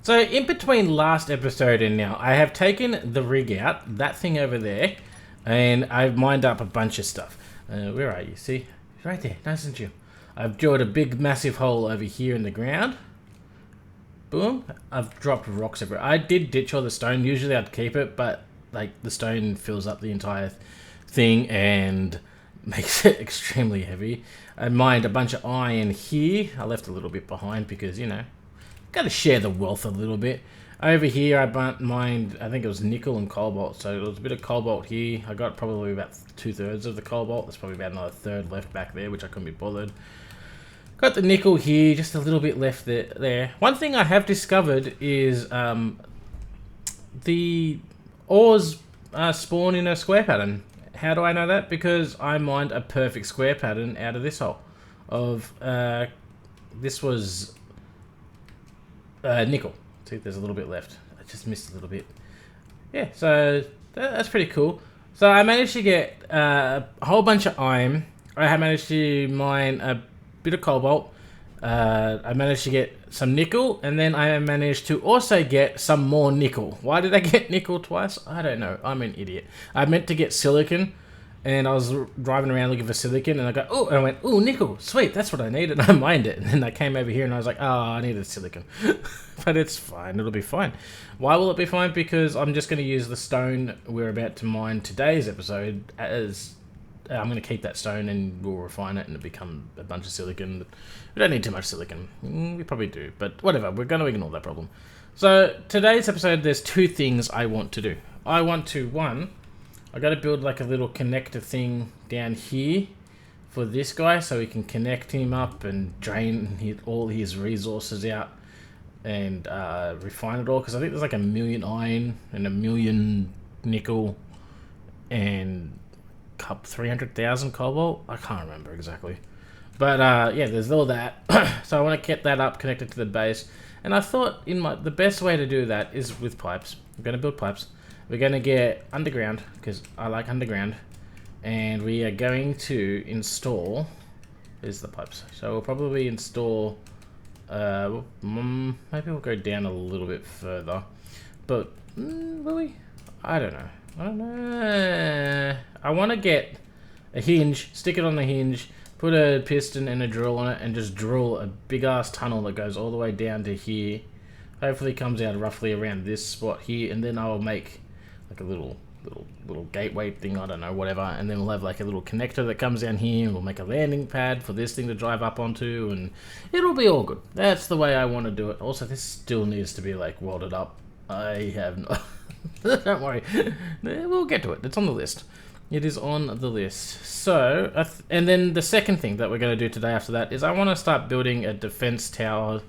So in between last episode and now, I have taken the rig out, that thing over there, and I've mined up a bunch of stuff. Where are you? See? Right there, nice and chill. I've drilled a big massive hole over here in the ground. Boom. I've dropped rocks everywhere. I did ditch all the stone. Usually I'd keep it, but like the stone fills up the entire thing and makes it extremely heavy. I mined a bunch of iron here. I left a little bit behind because, you know, gotta share the wealth a little bit. Over here I mined, I think it was nickel and cobalt. So there was a bit of cobalt here. I got probably about 2/3 of the cobalt. There's probably about another third left back there, which I couldn't be bothered. Got the nickel here, just a little bit left there. One thing I have discovered is the ores spawn in a square pattern. How do I know that? Because I mined a perfect square pattern out of this hole. This was nickel. See, there's a little bit left. I just missed a little bit. Yeah, so that's pretty cool. So I managed to get a whole bunch of iron. I managed to mine a bit of cobalt. I managed to get some nickel, and then I managed to also get some more nickel. Why did I get nickel twice? I don't know. I'm an idiot. I meant to get silicon, and I was driving around looking for silicon, and I go, oh, and I went, oh, nickel, sweet, that's what I need, and I mined it. And then I came over here, and I was like, oh, I needed silicon. But it's fine. It'll be fine. Why will it be fine? Because I'm just going to use the stone we're about to mine today's episode as... I'm going to keep that stone and we'll refine it and it'll become a bunch of silicon. We don't need too much silicon. We probably do, but whatever. We're going to ignore that problem. So today's episode, there's two things I want to do. I want to, one, I got to build like a little connector thing down here for this guy so we can connect him up and drain all his resources out and refine it all. Because I think there's like 1 million iron and 1 million nickel and 300,000 cobalt. I can't remember exactly, but yeah, there's all that. So I want to get that up, connected to the base, and I thought the best way to do that is with pipes. We're going to build pipes. We're going to get underground because I like underground, and we are going to install. There's the pipes. So we'll probably install. Maybe we'll go down a little bit further, but will we? I don't know. I want to get a hinge, stick it on the hinge, put a piston and a drill on it, and just drill a big ass tunnel that goes all the way down to here. Hopefully it comes out roughly around this spot here, and then I'll make like a little gateway thing, I don't know, whatever, and then we'll have like a little connector that comes down here, and we'll make a landing pad for this thing to drive up onto, and it'll be all good. That's the way I want to do it. Also, this still needs to be like welded up. I have no... Don't worry, we'll get to it. It's on the list. It is on the list. So, and then the second thing that we're going to do today after that is I want to start building a defense tower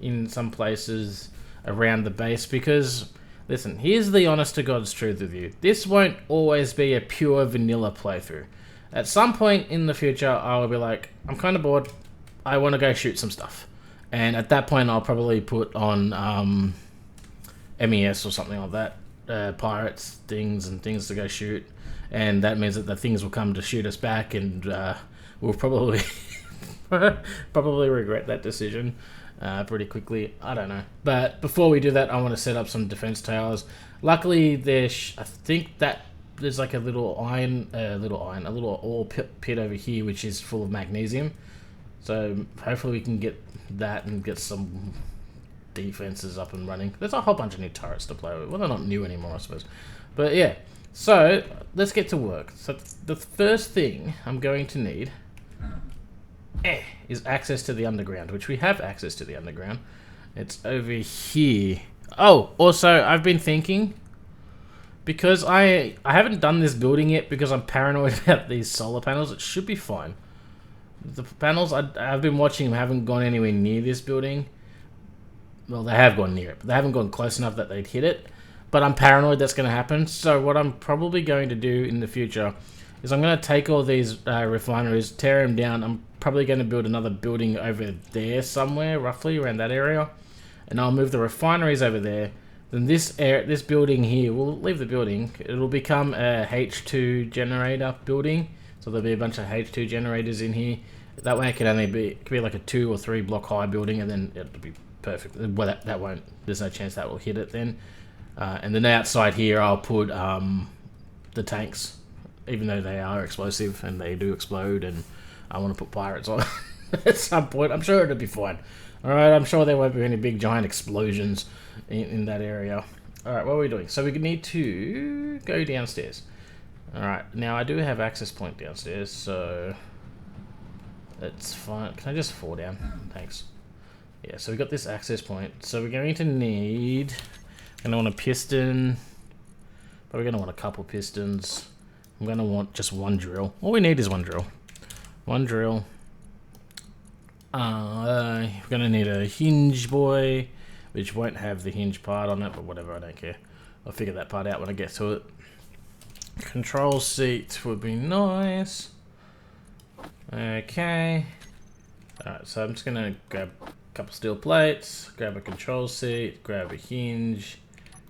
in some places around the base because, listen, here's the honest to God's truth with you. This won't always be a pure vanilla playthrough. At some point in the future, I'll be like, I'm kind of bored. I want to go shoot some stuff. And at that point, I'll probably put on MES or something like that. Pirates, things to go shoot. And that means that the things will come to shoot us back, and we'll probably probably regret that decision pretty quickly. I don't know. But before we do that, I want to set up some defense towers. Luckily, I think that there's like a little ore pit over here, which is full of magnesium. So hopefully we can get that and get some defenses up and running. There's a whole bunch of new turrets to play with. Well, they're not new anymore, I suppose. But yeah. So, let's get to work. So, the first thing I'm going to need is access to the underground, which we have access to the underground. It's over here. Oh, also, I've been thinking, because I haven't done this building yet because I'm paranoid about these solar panels. It should be fine. The panels, I've been watching them, haven't gone anywhere near this building. Well, they have gone near it, but they haven't gone close enough that they'd hit it. But I'm paranoid that's going to happen. So what I'm probably going to do in the future is I'm going to take all these refineries, tear them down. I'm probably going to build another building over there somewhere, roughly around that area. And I'll move the refineries over there. Then this building here, we'll leave the building. It'll become a H2 generator building. So there'll be a bunch of H2 generators in here. That way it could only be, like a 2 or 3 block high building, and then it'll be perfect. Well, that won't. There's no chance that will hit it then. And then outside here, I'll put the tanks, even though they are explosive and they do explode, and I want to put pirates on at some point. I'm sure it'll be fine. All right, I'm sure there won't be any big giant explosions in that area. All right, what are we doing? So we need to go downstairs. All right, now I do have access point downstairs, so it's fine. Can I just fall down? Thanks. Yeah, so we got this access point. So we're going to need, I'm going to want a piston, but we're going to want a couple pistons. I'm going to want just one drill. All we need is one drill. One drill. We're going to need a hinge boy, which won't have the hinge part on it, but whatever, I don't care. I'll figure that part out when I get to it. Control seat would be nice. Okay. Alright, so I'm just going to grab a couple steel plates, grab a control seat, grab a hinge.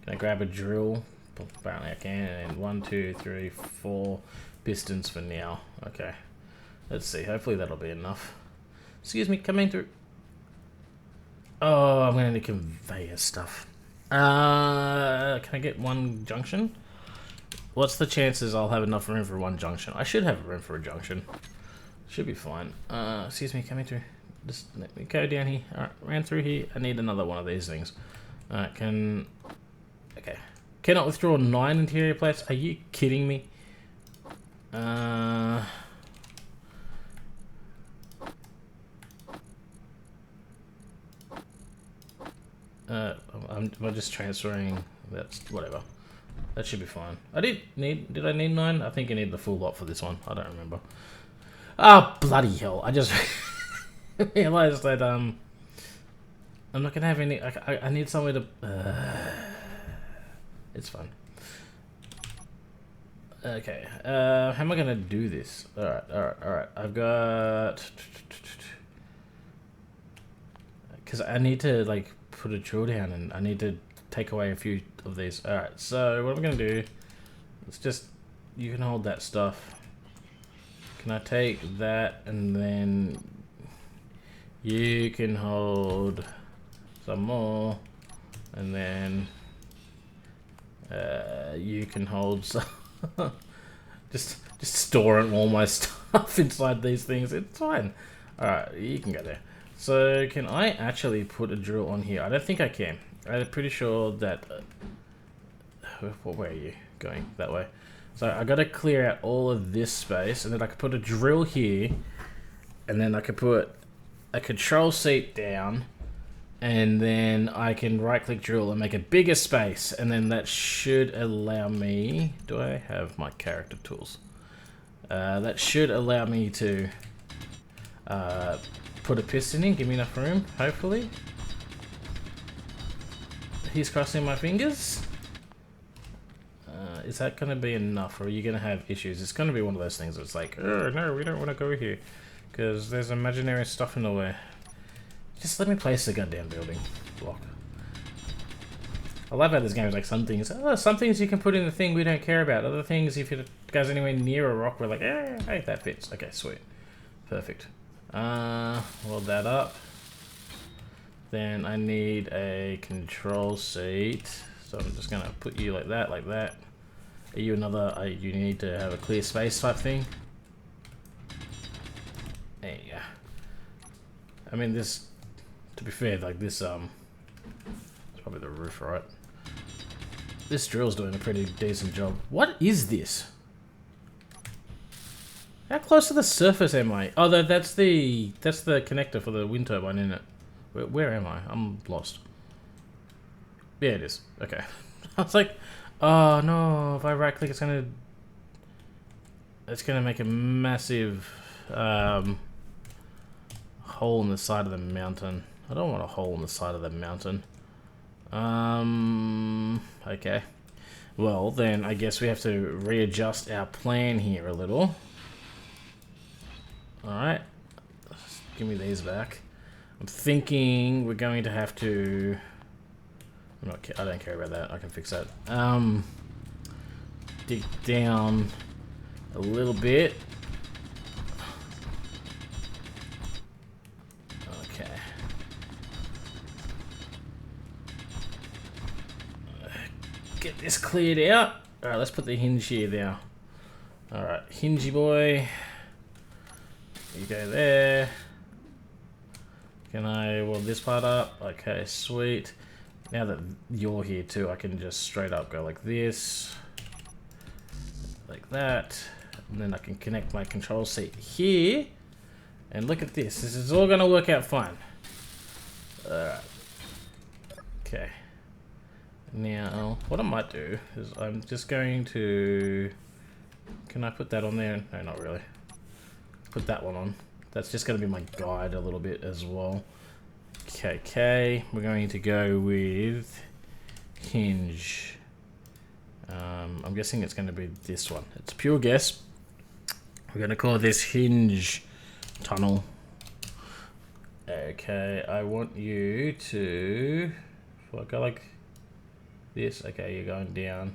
Can I grab a drill? Apparently I can. And 1, 2, 3, 4 pistons for now. Okay. Let's see. Hopefully that'll be enough. Excuse me, coming through. Oh, I'm going to need conveyor stuff. Can I get one junction? What's the chances I'll have enough room for one junction? I should have room for a junction. Should be fine. Excuse me, coming through. Just let me go down here. Alright, ran through here. I need another one of these things. Alright, okay. Cannot withdraw 9 interior plates. Are you kidding me? I'm just transferring. That's whatever. That should be fine. Did I need 9? I think I need the full lot for this one. I don't remember. Ah, oh, bloody hell. I just realized that, I'm not gonna have any, I need somewhere to, it's fine. Okay, how am I gonna do this? Alright. I've got, because I need to, like, put a drill down, and I need to take away a few of these. Alright, so what I'm gonna do, it's just, you can hold that stuff. Can I take that, and then you can hold some more, and then you can hold some. just storing all my stuff inside these things. It's fine. Alright, you can go there. So can I actually put a drill on here? I don't think I can. I'm pretty sure that... where are you going? That way. So I gotta clear out all of this space, and then I could put a drill here, and then I could put a control seat down, and then I can right click drill and make a bigger space, and then that should allow me, do I have my character tools? That should allow me to put a piston in, give me enough room, hopefully. He's crossing my fingers. Is that going to be enough, or are you going to have issues? It's going to be one of those things that's like, oh, no, we don't want to go here, because there's imaginary stuff in the way. Just let me place the goddamn building block. I love how this game is like some things you can put in the thing we don't care about. Other things, if it goes anywhere near a rock, we're like, hey, that fits. Okay, sweet. Perfect. Weld that up. Then I need a control seat. So I'm just going to put you like that, like that. Are you another, you need to have a clear space type thing? There you go. I mean, this, to be fair, like this, it's probably the roof, right? This drill's doing a pretty decent job. What is this? How close to the surface am I? Oh, that's the connector for the wind turbine, isn't it? Where am I? I'm lost. Yeah, it is. Okay. I was like, oh no, if I right click, it's gonna make a massive hole in the side of the mountain. I don't want a hole in the side of the mountain. Okay. Well, then I guess we have to readjust our plan here a little. Alright. Give me these back. I'm thinking we're going to have to... I don't care about that. I can fix that. Dig down a little bit. Okay. get this cleared out. All right, let's put the hinge here now. All right, hingey boy. You go there. Can I weld this part up? Okay, sweet. Now that you're here too, I can just straight up go like this. Like that. And then I can connect my control seat here. And look at this. This is all going to work out fine. Alright. Okay. Now, what I might do is I'm just going to... Can I put that on there? No, not really. Put that one on. That's just going to be my guide a little bit as well. Okay. We're going to go with hinge. I'm guessing it's going to be this one. It's a pure guess. We're going to call this hinge tunnel. Okay, I want you to... If I go like this, okay, you're going down.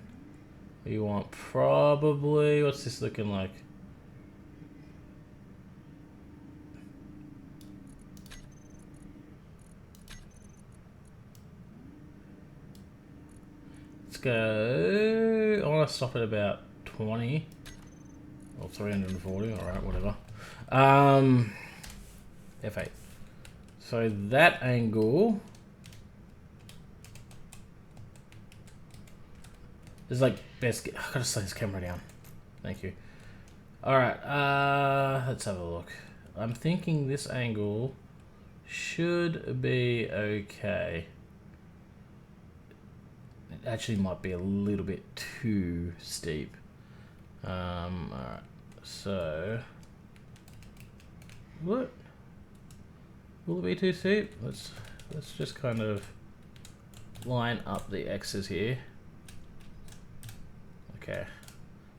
You want probably... What's this looking like? Let's go... I want to stop at about 20. Or 340, alright, whatever. F8. So that angle is like best. I gotta slow this camera down. Thank you. Alright, let's have a look. I'm thinking this angle should be okay. It actually might be a little bit too steep. Alright, so what? Will it be too steep? Let's just kind of line up the X's here. Okay,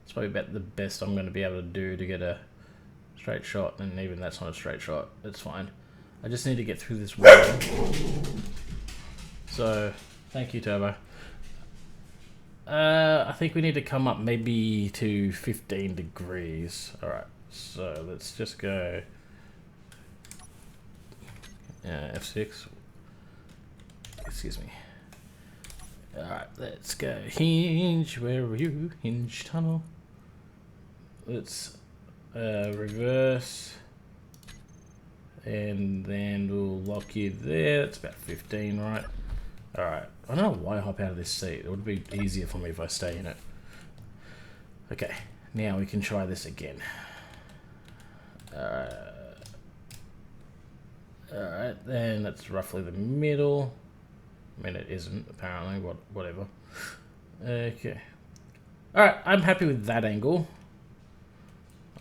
it's probably about the best I'm going to be able to do to get a straight shot, and even that's not a straight shot. It's fine. I just need to get through this wall. So, thank you, Turbo. I think we need to come up maybe to 15 degrees. Alright, so let's just go F6. Excuse me. Alright, let's go. Hinge, where are you? Hinge tunnel. Let's reverse. And then we'll lock you there. That's about 15, right? Alright. I don't know why I hop out of this seat. It would be easier for me if I stay in it. Okay. Now we can try this again. Alright, then that's roughly the middle. I mean, it isn't, apparently, whatever. Okay. Alright, I'm happy with that angle.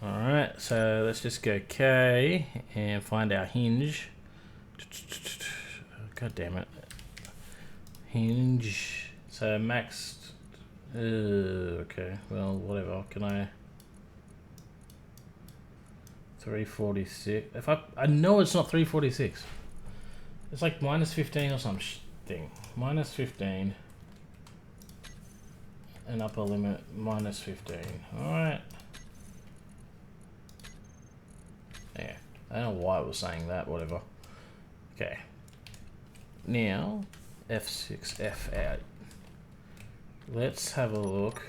Alright, so let's just go K and find our hinge. God damn it. Hinge. So maxed. Okay, well, whatever. Can I... 346. If I know it's not 346. It's like minus 15 or some thing. Minus 15. And upper limit minus 15. Alright. Yeah. I don't know why it was saying that, whatever. Okay. Now, F6, F8. Let's have a look.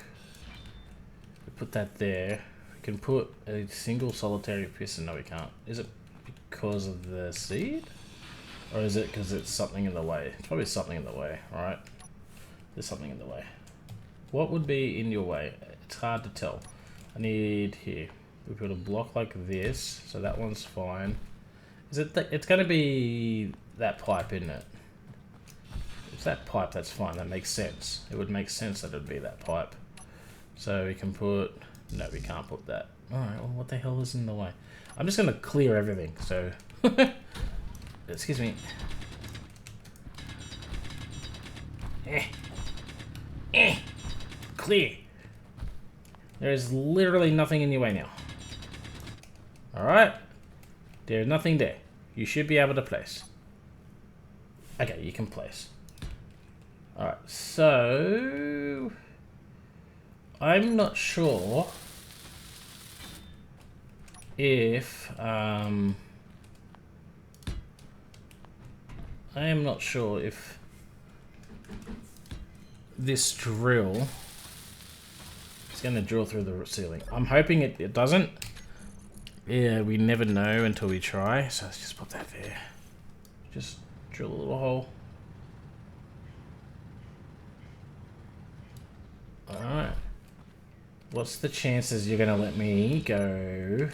We put that there. We can put a single solitary piston. No, we can't. Is it because of the seed? Or is it because it's something in the way? It's probably something in the way, right? There's something in the way. What would be in your way? It's hard to tell. I need here. We put a block like this, so that one's fine. Is it? It's going to be that pipe, isn't it? If it's that pipe, that's fine. That makes sense. It would make sense that it would be that pipe. So we can put... No, we can't put that. Alright, well, what the hell is in the way? I'm just going to clear everything, so... Excuse me. Clear. There is literally nothing in your way now. Alright? There's nothing there. You should be able to place. Okay, you can place. Alright, so... I'm not sure if... I am not sure if this drill is going to drill through the ceiling. I'm hoping it doesn't. Yeah, we never know until we try. So let's just put that there. Just drill a little hole. Alright. What's the chances you're going to let me go?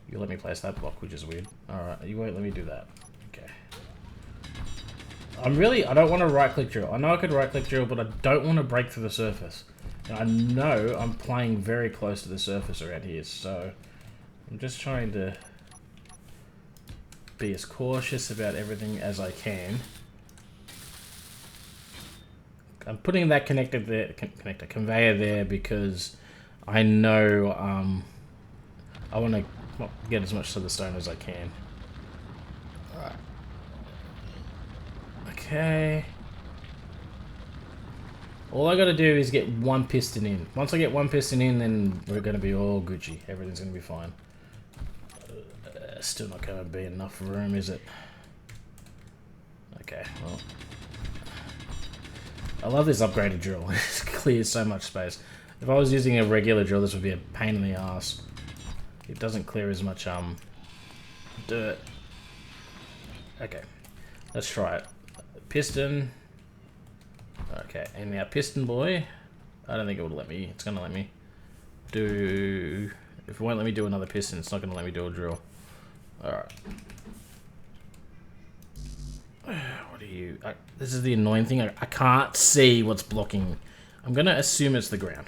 You let me place that block, which is weird. Alright, you won't let me do that. Okay. I don't want to right-click drill. I know I could right-click drill, but I don't want to break through the surface. And I know I'm playing very close to the surface around here, so I'm just trying to be as cautious about everything as I can. I'm putting that conveyor there because I know I want to get as much to the stone as I can. Alright. Okay. All I gotta do is get one piston in. Once I get one piston in, then we're gonna be all Gucci. Everything's gonna be fine. Still not gonna be enough room, is it? Okay, well. I love this upgraded drill. It clears so much space. If I was using a regular drill, this would be a pain in the ass. It doesn't clear as much dirt. Okay, let's try it. Piston. Okay, and now piston boy. I don't think it would let me. It's gonna let me do. If it won't let me do another piston, it's not gonna let me do a drill. All right. What are you? This is the annoying thing. I can't see what's blocking. I'm gonna assume it's the ground.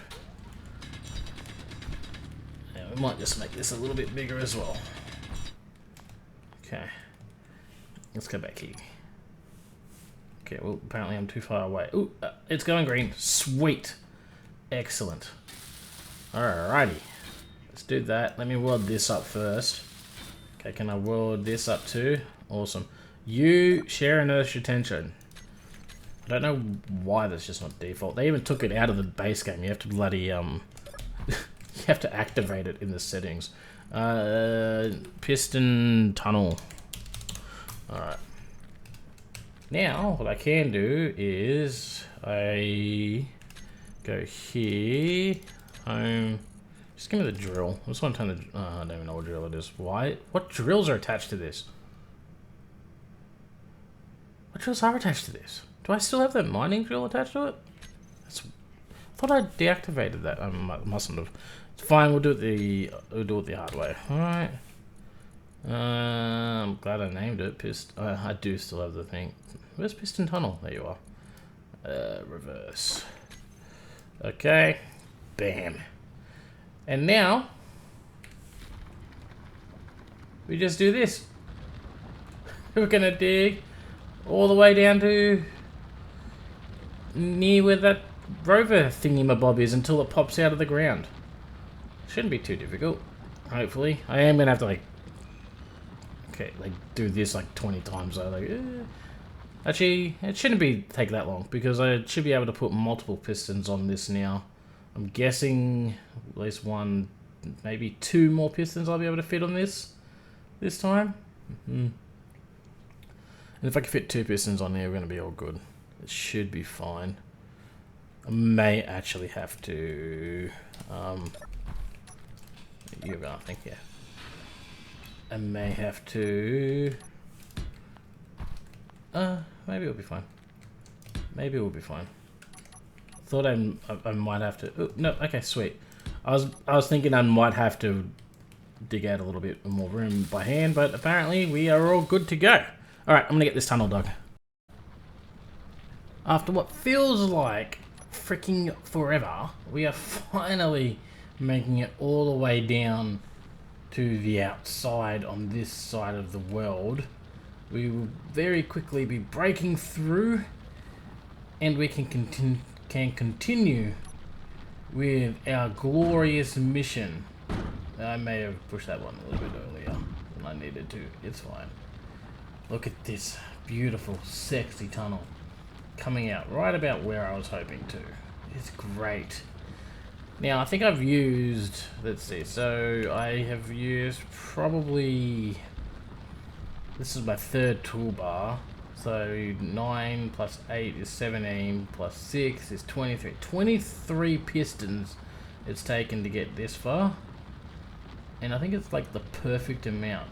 And we might just make this a little bit bigger as well. Okay. Let's go back here. Okay, well, apparently I'm too far away. Ooh, it's going green. Sweet. Excellent. Alrighty. Let's do that. Let me weld this up first. Okay, can I weld this up too? Awesome. You share inertia tension. I don't know why that's just not default. They even took it out of the base game. You have to bloody, you have to activate it in the settings. Piston tunnel. Alright. Now, what I can do is I go here, home. Just give me the drill. I just want to turn the. I don't even know what drill it is. Why? What drills are attached to this? What drills are attached to this? Do I still have that mining drill attached to it? I thought I deactivated that. I mustn't have. It's fine. We'll do it the hard way. All right. I'm glad I named it. I do still have the thing. Where's piston tunnel? There you are. Reverse. Okay. Bam. And now we just do this. We're gonna dig all the way down to near where that rover thingy-mabob is until it pops out of the ground. Shouldn't be too difficult. Hopefully. I am gonna have to like do this like 20 times though. Like, actually, it shouldn't take that long because I should be able to put multiple pistons on this now. I'm guessing at least one, maybe two more pistons I'll be able to fit on this time. And if I can fit two pistons on there, we're going to be all good. It should be fine. I may actually have to. You're going to think, yeah. I may have to. Maybe it'll be fine. Maybe it will be fine. Thought I might have to. Oh, no, okay, sweet. I was thinking I might have to dig out a little bit more room by hand, but apparently we are all good to go. All right, I'm gonna get this tunnel dug. After what feels like freaking forever, we are finally making it all the way down to the outside on this side of the world. We will very quickly be breaking through, and we can continue with our glorious mission. I may have pushed that one a little bit earlier than I needed to. It's fine. Look at this beautiful, sexy tunnel coming out right about where I was hoping to. It's great. Now, I think I've used, let's see, so I have used probably, this is my third toolbar, So 9 plus 8 is 17 plus 6 is 23. 23 pistons it's taken to get this far. And I think it's like the perfect amount.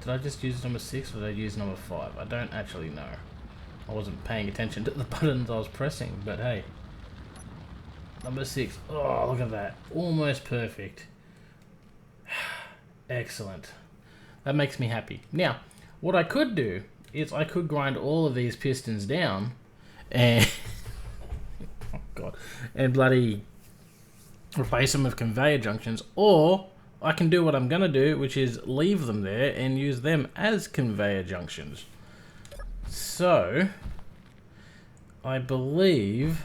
Did I just use number 6 or did I use number 5? I don't actually know. I wasn't paying attention to the buttons I was pressing, but hey. Number 6. Oh, look at that. Almost perfect. Excellent. That makes me happy. Now, what I could do is I could grind all of these pistons down and oh god, and bloody replace them with conveyor junctions, or I can do what I'm gonna do, which is leave them there and use them as conveyor junctions. So I believe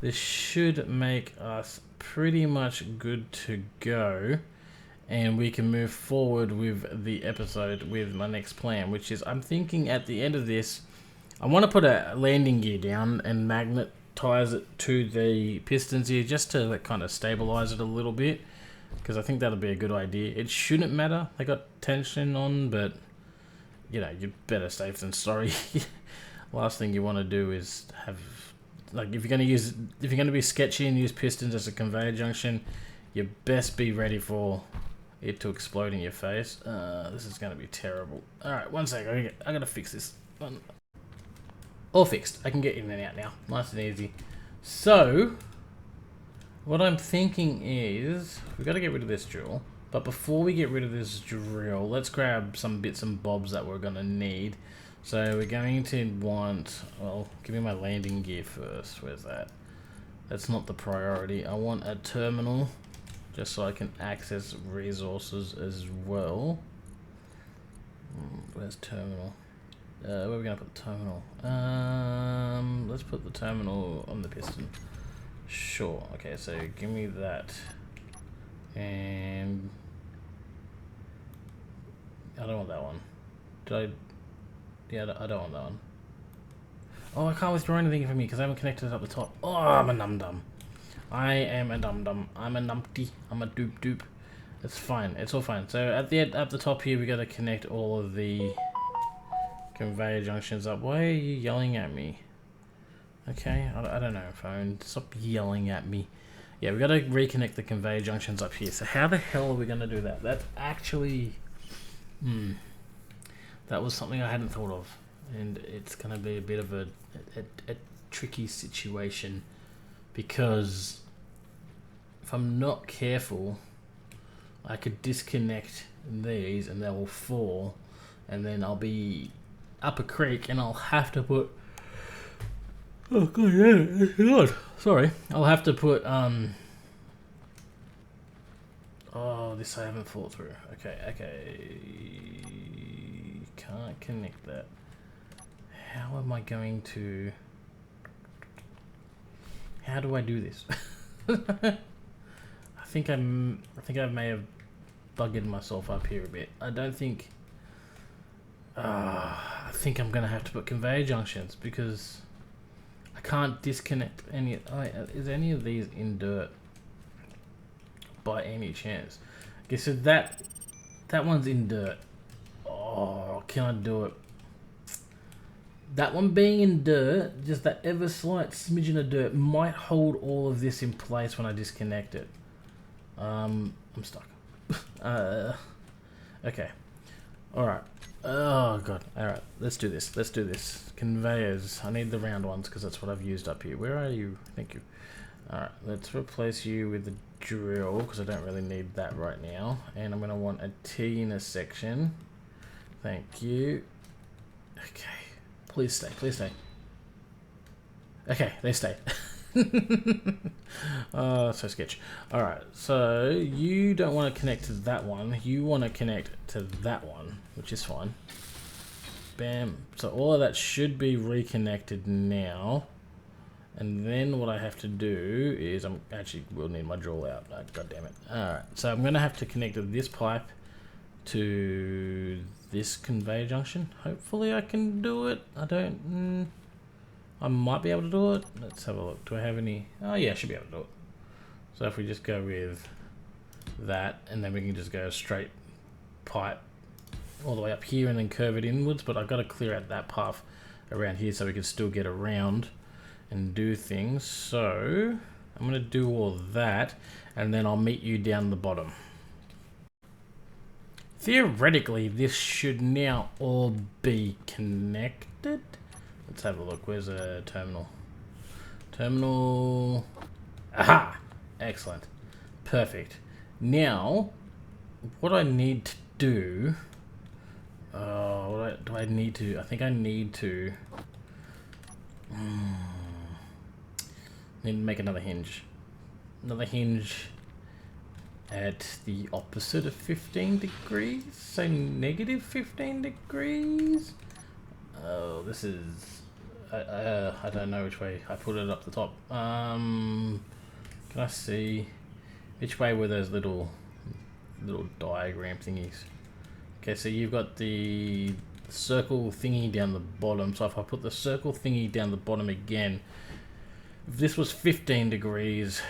this should make us pretty much good to go, and we can move forward with the episode with my next plan, which is I'm thinking at the end of this, I want to put a landing gear down and magnetize it to the pistons here just to like kind of stabilize it a little bit, because I think that'll be a good idea. It shouldn't matter, they got tension on, but you know, you're better safe than sorry. Last thing you want to do is have, like, if you're going to be sketchy and use pistons as a conveyor junction, you best be ready for it to explode in your face. This is going to be terrible. Alright, one sec, I gotta fix this. All fixed. I can get in and out now. Nice and easy. So, what I'm thinking is, we've got to get rid of this drill. But before we get rid of this drill, let's grab some bits and bobs that we're going to need. So we're going to want, well, give me my landing gear first. Where's that? That's not the priority. I want a terminal, just so I can access resources as well. Where's terminal? Where are we going to put the terminal? Let's put the terminal on the piston. Sure. Okay, so give me that. And I don't want that one. Did I? Yeah, I don't want that one. Oh, I can't withdraw anything from me because I haven't connected it up the top. Oh, I'm a num-dum. I am a dum-dum. I'm a numpty. I'm a doop-doop. It's fine. It's all fine. So at the top here, we got to connect all of the conveyor junctions up. Why are you yelling at me? Okay, I don't know, phone. Stop yelling at me. Yeah, we got to reconnect the conveyor junctions up here. So how the hell are we going to do that? That's actually... that was something I hadn't thought of. And it's going to be a bit of a tricky situation. Because if I'm not careful, I could disconnect these and they will fall. And then I'll be up a creek and I'll have to put... Oh god, yeah, god. Sorry. I'll have to put oh, this I haven't thought through. Okay. Can't connect that. How am I going to... How do I do this? I think I may have buggered myself up here a bit. I don't think... I think I'm gonna have to put conveyor junctions because I can't disconnect any... Oh, is any of these in dirt by any chance? Okay, so that one's in dirt. Oh, can I do it? That one being in dirt, just that ever slight smidgen of dirt might hold all of this in place when I disconnect it. I'm stuck. Okay. Alright. Oh god. Alright, let's do this. Conveyors. I need the round ones because that's what I've used up here. Where are you? Thank you. Alright, let's replace you with the drill because I don't really need that right now. And I'm going to want a T in a section. Thank you. Okay. Please stay, please stay. Okay, they stay. So sketch. Alright, so you don't want to connect to that one. You want to connect to that one, which is fine. Bam. So all of that should be reconnected now. And then what I have to do is I'm actually will need my drill out. Oh, God damn it. Alright, so I'm going to have to connect this pipe to this conveyor junction. Hopefully I can do it. I don't... I might be able to do it. Let's have a look. Do I have any... Oh yeah, I should be able to do it. So if we just go with that, and then we can just go straight pipe all the way up here and then curve it inwards, but I've got to clear out that path around here so we can still get around and do things. So I'm going to do all that, and then I'll meet you down the bottom. Theoretically, this should now all be connected. Let's have a look. Where's a terminal? Terminal. Aha! Excellent. Perfect. Now, what I need to do... what do I need to... I think I need to... need to make another hinge. Another hinge at the opposite of 15 degrees. So negative 15 degrees. Oh, this is... I don't know which way I put it up the top. Can I see which way were those little diagram thingies? Okay, so you've got the circle thingy down the bottom. So if I put the circle thingy down the bottom again, if this was 15 degrees,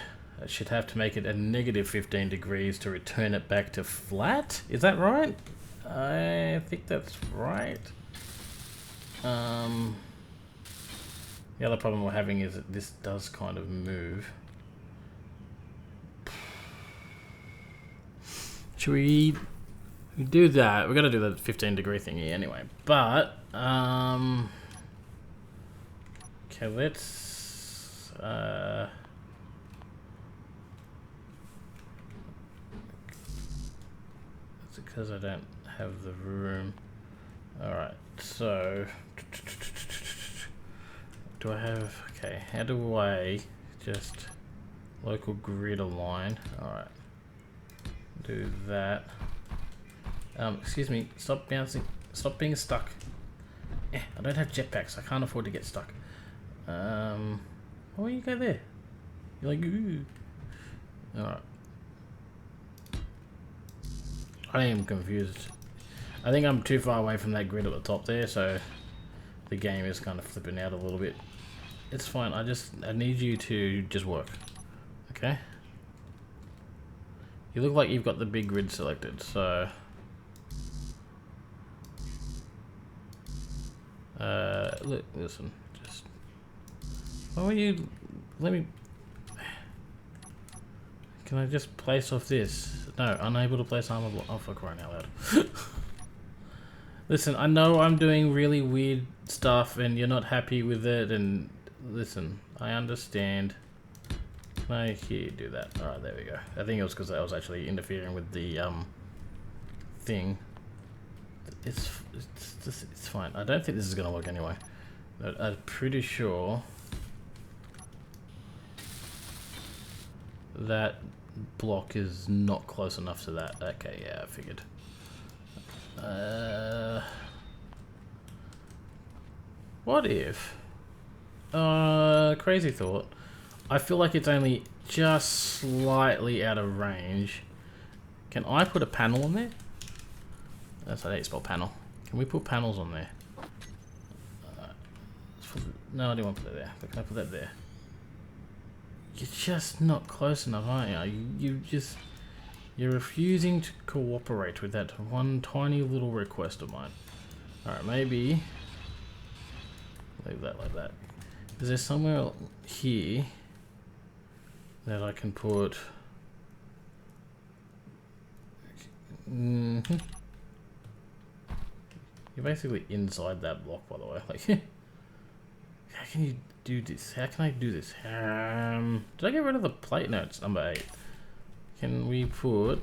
I should have to make it a negative 15 degrees to return it back to flat. Is that right? I think that's right. The other problem we're having is that this does kind of move. Should we do that? We're gonna do the 15 degree thingy anyway. But okay, let's it's because I don't have the room. Alright, so do I have, okay, how do I just local grid align? Alright, do that. Excuse me, stop bouncing, stop being stuck. I don't have jetpacks, I can't afford to get stuck. Why you go there? You're like, ooh. Alright. I am confused. I think I'm too far away from that grid at the top there, so the game is kind of flipping out a little bit. It's fine, I need you to just work. Okay? You look like you've got the big grid selected, so... look, listen, just... Why will you... Let me... Can I just place off this? No, unable to place armor block. Oh, for crying out loud. Listen, I know I'm doing really weird stuff and you're not happy with it, and listen, I understand. Can I hear you do that? Alright, there we go. I think it was because I was actually interfering with the thing. It's fine. I don't think this is going to work anyway. But I'm pretty sure that block is not close enough to that. Okay, yeah, I figured. What if... crazy thought. I feel like it's only just slightly out of range. Can I put a panel on there? That's how you spell panel. Can we put panels on there? No, I didn't want to put that there. But can I put that there? You're just not close enough, aren't you? You're refusing to cooperate with that one tiny little request of mine. Alright, maybe leave that like that. Is there somewhere here that I can put... You're basically inside that block, by the way. Like, how can you do this? How can I do this? Did I get rid of the plate? No, it's number 8. Can we put...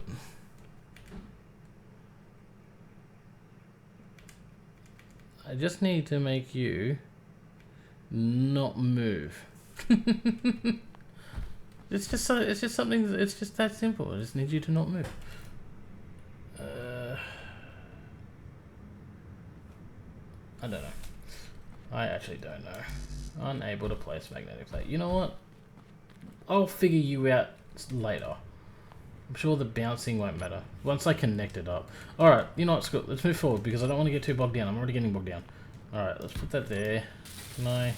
I just need to make you not move. It's just something. It's just that simple. I just need you to not move. I don't know. I actually don't know. Unable to place magnetic plate. You know what? I'll figure you out later. I'm sure the bouncing won't matter once I connect it up. Alright, you know what, Scott, let's move forward because I don't want to get too bogged down. I'm already getting bogged down. Alright, let's put that there. Can I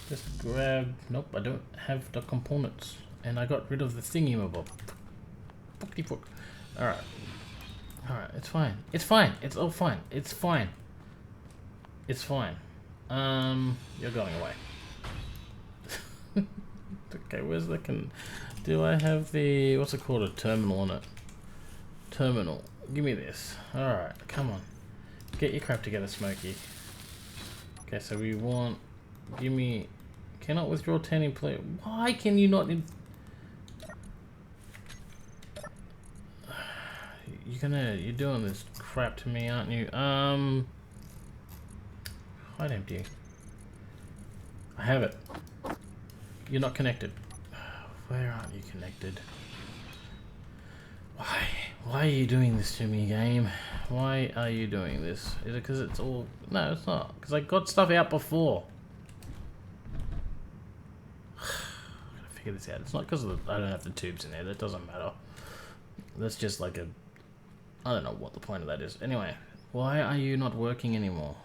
just grab... Nope, I don't have the components. And I got rid of the thingy-mabob. Alright. Alright, it's fine. It's fine. It's all fine. It's fine. It's fine. You're going away. Okay, where's the do I have the, what's it called, a terminal on it? Terminal. Give me this. Alright, come on. Get your crap together, Smokey. Okay, so we want, give me, cannot withdraw 10 in play. Why can you not you're doing this crap to me, aren't you? Hide empty. I have it. You're not connected. Where aren't you connected? Why? Why are you doing this to me, game? Why are you doing this? Is it because it's all... No, it's not. Because I got stuff out before. I gotta figure this out. It's not because I don't have the tubes in there. That doesn't matter. That's just like a... I don't know what the point of that is. Anyway, why are you not working anymore?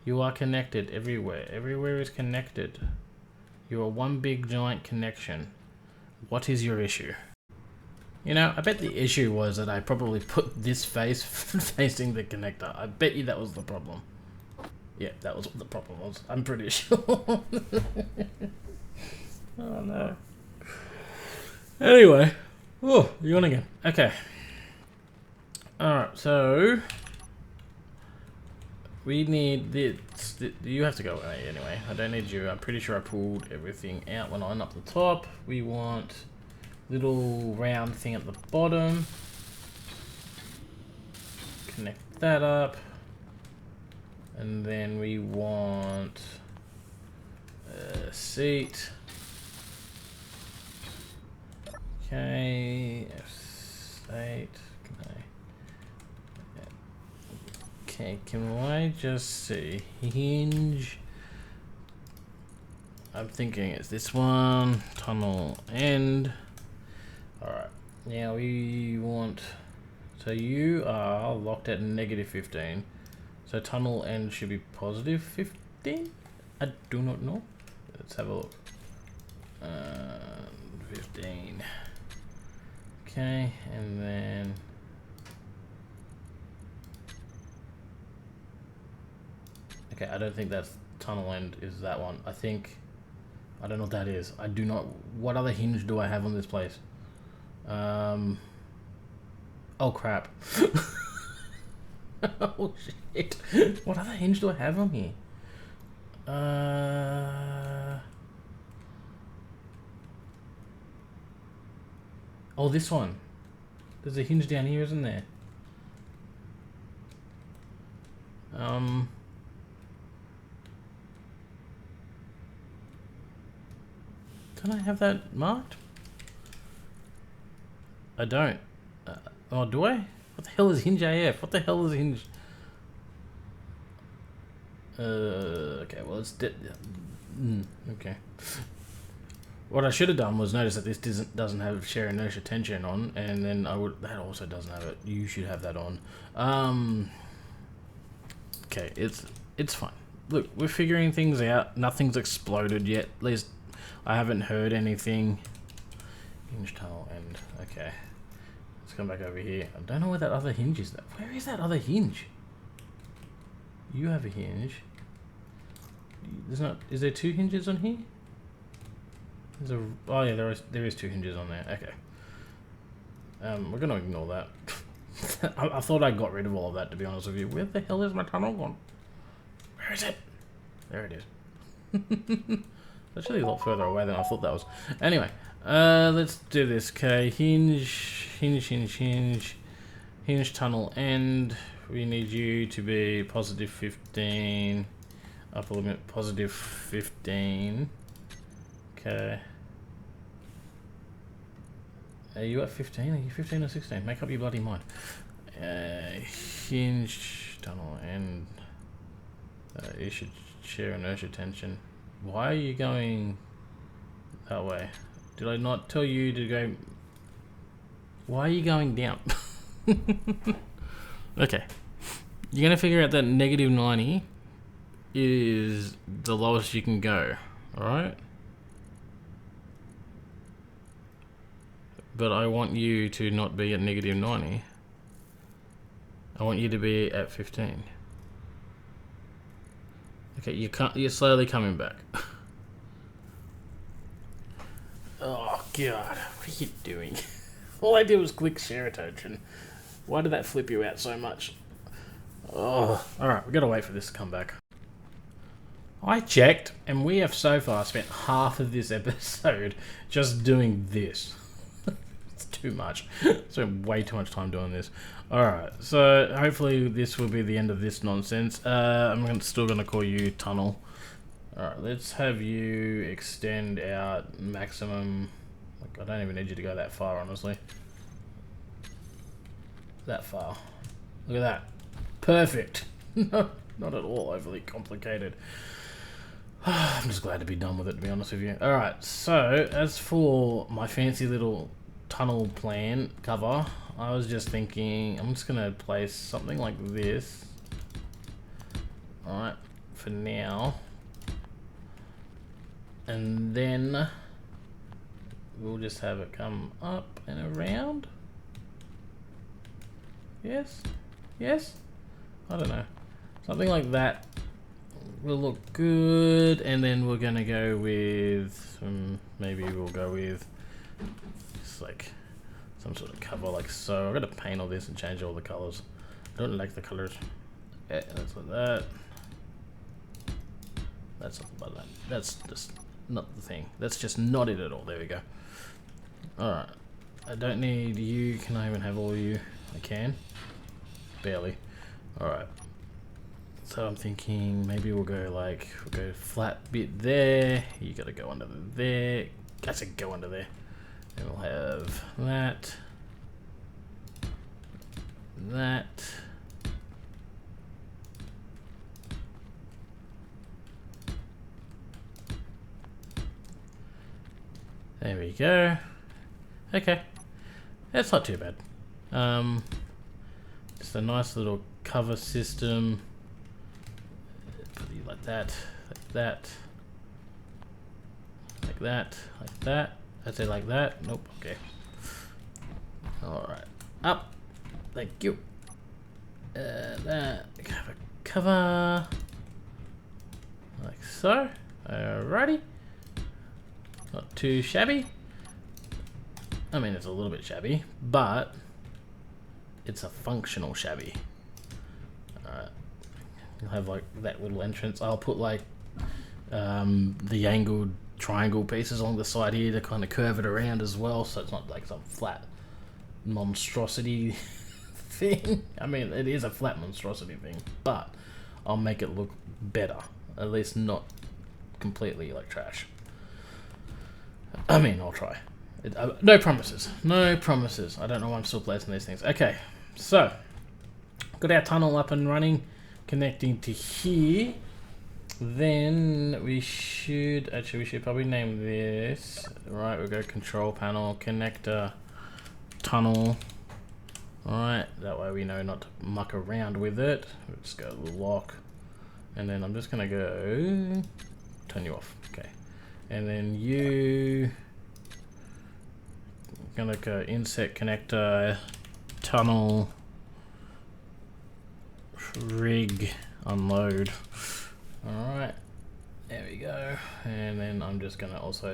You are connected everywhere. Everywhere is connected. You are one big giant connection. What is your issue? You know, I bet the issue was that I probably put this face facing the connector. I bet you that was the problem. Yeah, that was what the problem was. I'm pretty sure. Oh no. Anyway. Oh, you're on again. Okay. Alright, so... we need this. You have to go away anyway. I don't need you. I'm pretty sure I pulled everything out when I went up the top. We want little round thing at the bottom. Connect that up. And then we want a seat. Okay. F8. Okay, can I just see hinge? I'm thinking it's this one, tunnel end. Alright, now we want, so you are locked at -15. So tunnel end should be +15? I do not know. Let's have a look. 15. Okay, and then okay, I don't think that's tunnel end is that one. I think, I don't know what that is. I do not, what other hinge do I have on this place? Oh crap. Oh shit. What other hinge do I have on here? Oh, this one. There's a hinge down here, isn't there? Don't I have that marked? I don't. Oh, do I? What the hell is hinge AF? What the hell is hinge? Okay, well it's okay. What I should have done was notice that this doesn't have share inertia tension on, and then I would, that also doesn't have it. You should have that on. Okay, it's fine. Look, we're figuring things out. Nothing's exploded yet. At least I haven't heard anything. Hinge tunnel end. Okay. Let's come back over here. I don't know where that other hinge is. Where is that other hinge? You have a hinge. There's not. Is there two hinges on here? There's a. Oh yeah, there is two hinges on there. Okay. We're gonna ignore that. I thought I got rid of all of that, to be honest with you. Where the hell is my tunnel gone? Where is it? There it is. Actually a lot further away than I thought that was. Anyway, let's do this. Okay, hinge tunnel end. We need you to be +15. Upper limit +15. Okay. Are you at 15? Are you 15 or 16? Make up your bloody mind. Hinge tunnel end. You should share inertia tension. Why are you going that way? Did I not tell you to go? Why are you going down? Okay. You're going to figure out that -90 is the lowest you can go. Alright? But I want you to not be at -90. I want you to be at 15. Okay, you're slowly coming back. Oh god, what are you doing? All I did was click share attention. Why did that flip you out so much? Oh, alright, we gotta wait for this to come back. I checked, and we have so far spent half of this episode just doing this. It's too much. Spent way too much time doing this. Alright, so hopefully this will be the end of this nonsense. I'm still gonna call you Tunnel. Alright, let's have you extend out maximum. Like, I don't even need you to go that far, honestly. That far. Look at that. Perfect. Not at all overly complicated. I'm just glad to be done with it, to be honest with you. Alright, so as for my fancy little tunnel plan cover, I was just thinking I'm just gonna place something like this. Alright, for now. And then we'll just have it come up and around. Yes? Yes? I don't know. Something like that will look good, and then we're gonna go with maybe we'll go with just like some sort of cover like so. I'm gonna paint all this and change all the colors. I don't like the colors. Yeah, that's like that. That's not about that. That's just not the thing. That's just not it at all. There we go. Alright. I don't need you. Can I even have all you? I can. Barely. Alright. So I'm thinking maybe we'll go flat bit there. You gotta go under there. That's a go under there. And we'll have that. That. There we go. Okay. That's not too bad. Just a nice little cover system. Put you like that, like that, like that, like that. I'd say like that. Nope. Okay. Alright. Up. Thank you. That. Have a cover. Like so. Alrighty. Not too shabby. I mean, it's a little bit shabby, but it's a functional shabby. Alright. You'll have like that little entrance. I'll put like the angled triangle pieces along the side here to kind of curve it around as well, so it's not like some flat monstrosity thing. I mean, it is a flat monstrosity thing, but I'll make it look better. At least not completely like trash. I mean, I'll try. No promises. No promises. I don't know why I'm still placing these things. Okay, so got our tunnel up and running, connecting to here. Then we should probably name this. Right, we'll go control panel, connector, tunnel. Alright, that way we know not to muck around with it. We'll just go lock. And then I'm just gonna go turn you off. Okay. And then you gonna go inset connector, tunnel, rig, unload. Alright, there we go. And then I'm just gonna also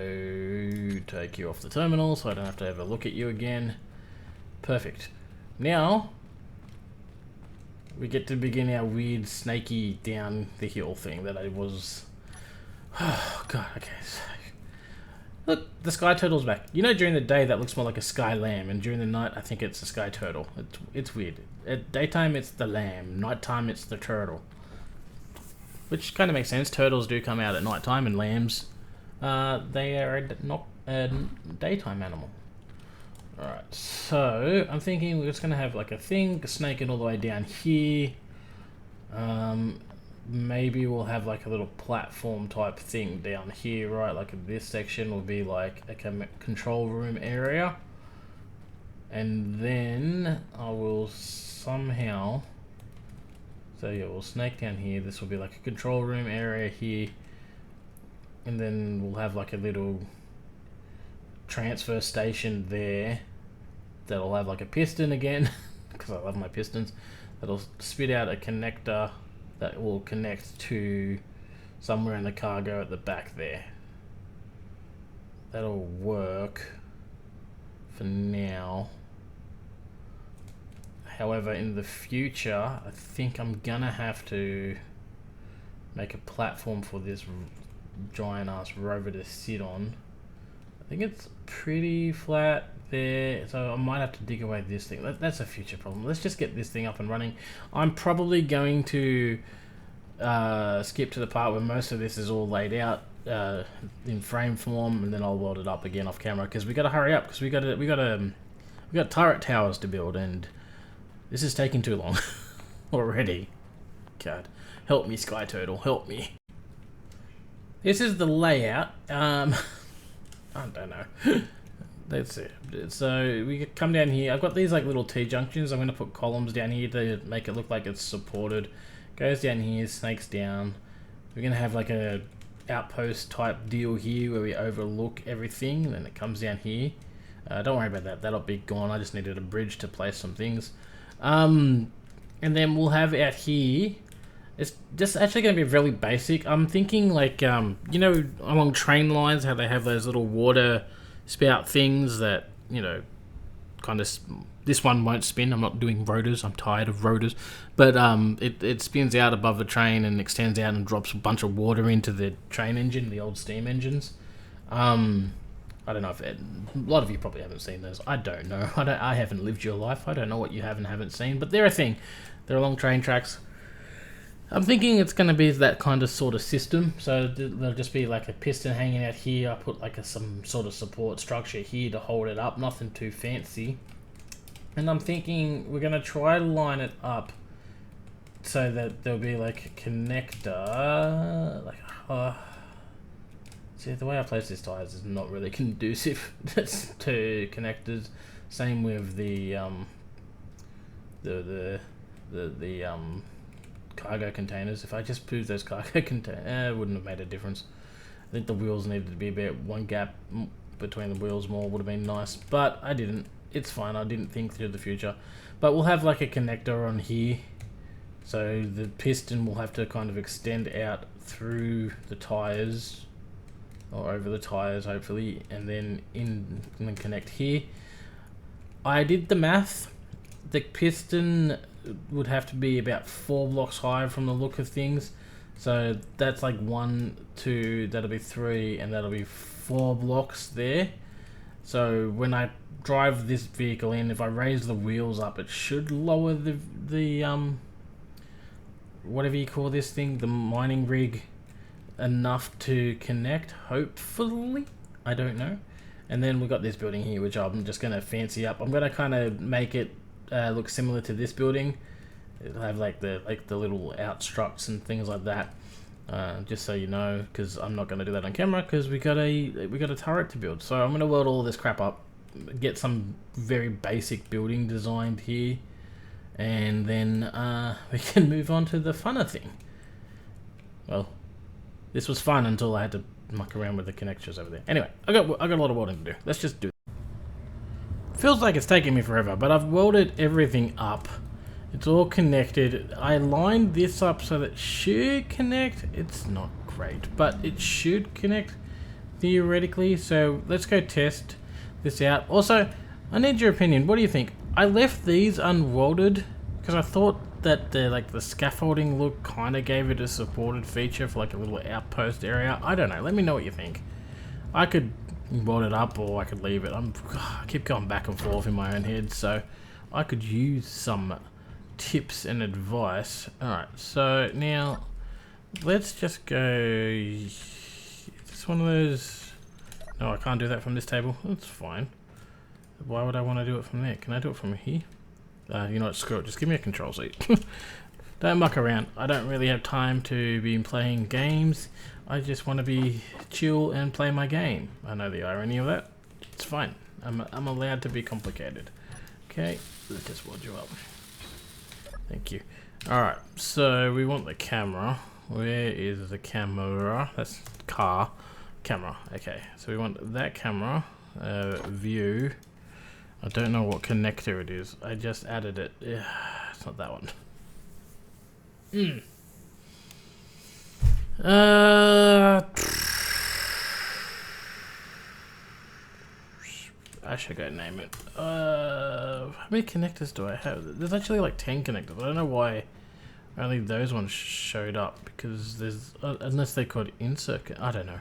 take you off the terminal so I don't have to ever look at you again. Perfect. Now we get to begin our weird snaky down the hill thing that I was. Oh god, okay. So, look, the sky turtle's back. You know, during the day that looks more like a sky lamb, and during the night I think it's a sky turtle. It's weird. At daytime it's the lamb, nighttime it's the turtle. Which kind of makes sense. Turtles do come out at nighttime, and lambs, they are not a daytime animal. Alright, so I'm thinking we're just going to have like a thing, snaking all the way down here. Maybe we'll have like a little platform type thing down here, right? Like this section will be like a control room area. And then I will somehow... So yeah, we'll snake down here. This will be like a control room area here. And then we'll have like a little transfer station there. That'll have like a piston again, because I love my pistons. that'll spit out a connector that will connect to somewhere in the cargo at the back there. That'll work for now. However, in the future, I think I'm gonna have to make a platform for this giant ass rover to sit on. I think it's pretty flat there, so I might have to dig away this thing. That's a future problem. Let's just get this thing up and running. I'm probably going to skip to the part where most of this is all laid out in frame form, and then I'll weld it up again off camera, because we got to hurry up, because we got turret towers to build, and this is taking too long already. God, help me, Sky Turtle, help me. This is the layout. I don't know. That's it. So we come down here. I've got these like little T-junctions. I'm going to put columns down here to make it look like it's supported. Goes down here, snakes down. We're going to have like a outpost type deal here where we overlook everything, and then it comes down here. Don't worry about that. That'll be gone. I just needed a bridge to place some things. And then we'll have out here, it's just actually going to be really basic. I'm thinking like, you know, along train lines, how they have those little water spout things that, you know, kind of, this one won't spin. I'm not doing rotors. I'm tired of rotors. But it spins out above the train and extends out and drops a bunch of water into the train engine, the old steam engines. I don't know if a lot of you probably haven't seen those. I don't know. I haven't lived your life. I don't know what you have and haven't seen, but they're a thing. They're along train tracks. I'm thinking it's going to be that kind of sort of system. So there'll just be like a piston hanging out here. I put like some sort of support structure here to hold it up. Nothing too fancy. And I'm thinking we're going to try to line it up so that there'll be like a connector. Like, see, the way I place these tires is not really conducive to connectors. Same with the cargo containers. If I just moved those cargo containers, it wouldn't have made a difference. I think the wheels needed to be about one gap between the wheels more would have been nice, but I didn't. It's fine. I didn't think through the future. But we'll have like a connector on here, so the piston will have to kind of extend out through the tires, or over the tires hopefully, and then in and connect here. I did the math. The piston would have to be about 4 blocks high from the look of things, so that's like 1, 2, that'll be 3, and that'll be 4 blocks there. So when I drive this vehicle in, if I raise the wheels up, it should lower the whatever you call this thing, the mining rig, enough to connect, hopefully. I don't know. And then we've got this building here, which I'm just going to fancy up. I'm going to kind of make it look similar to this building. It'll have like the little outstructs and things like that. Just so you know, because I'm not going to do that on camera, because we got a turret to build. So I'm going to weld all this crap up, get some very basic building designed here, and then we can move on to the funner thing. Well, this was fun until I had to muck around with the connectors over there. Anyway, I got a lot of welding to do. Let's just do it. Feels like it's taking me forever, but I've welded everything up. It's all connected. I lined this up so that it should connect. It's not great, but it should connect theoretically. So let's go test this out. Also, I need your opinion. What do you think? I left these unwelded because I thought that the scaffolding look kind of gave it a supported feature for like a little outpost area. I don't know. Let me know what you think. I could weld it up or I could leave it. I keep going back and forth in my own head, so I could use some tips and advice. Alright, so now let's just go. Is this one of those? No, I can't do that from this table. That's fine. Why would I want to do it from there? Can I do it from here? You know what, screw it, just give me a control seat. Don't muck around. I don't really have time to be playing games. I just want to be chill and play my game. I know the irony of that. It's fine. I'm allowed to be complicated. Okay, let's just weld you up. Thank you. Alright, so we want the camera. Where is the camera? That's car. Camera. Okay, so we want that camera. View. I don't know what connector it is. I just added it. It's not that one. I should go name it. How many connectors do I have? There's actually like 10 connectors. I don't know why only those ones showed up, because there's unless they're called insert. I don't know.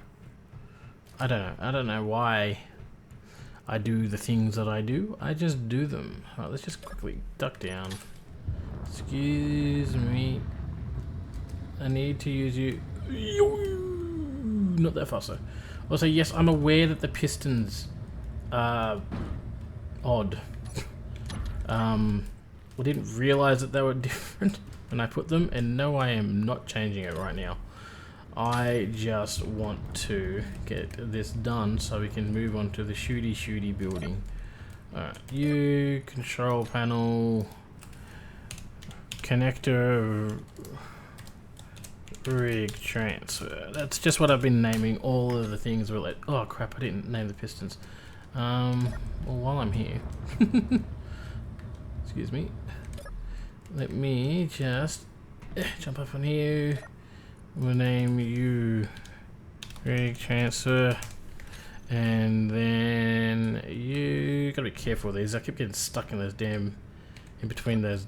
I don't know why I do the things that I do. I just do them. Alright, let's just quickly duck down. Excuse me. I need to use you. Not that fast though. Also, yes, I'm aware that the pistons are odd. I didn't realize that they were different when I put them, and no, I am not changing it right now. I just want to get this done so we can move on to the shooty building. Alright, you, control panel, connector, rig transfer. That's just what I've been naming all of the things related. Oh crap, I didn't name the pistons. Well, while I'm here, excuse me, let me just jump up on here. We'll name you rig transfer, and then you gotta be careful with these. I keep getting stuck in those damn, in between those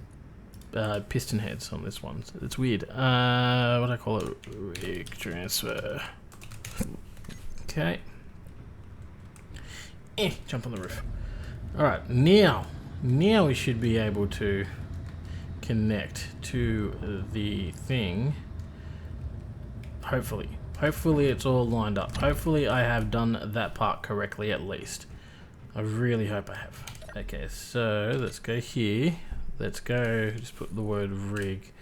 piston heads on this one. So it's weird. What do I call it? Rig transfer. Okay. Jump on the roof. Alright, now we should be able to connect to the thing. Hopefully it's all lined up. Hopefully I have done that part correctly at least. I really hope I have. Okay, so let's go here. Let's go, just put the word rig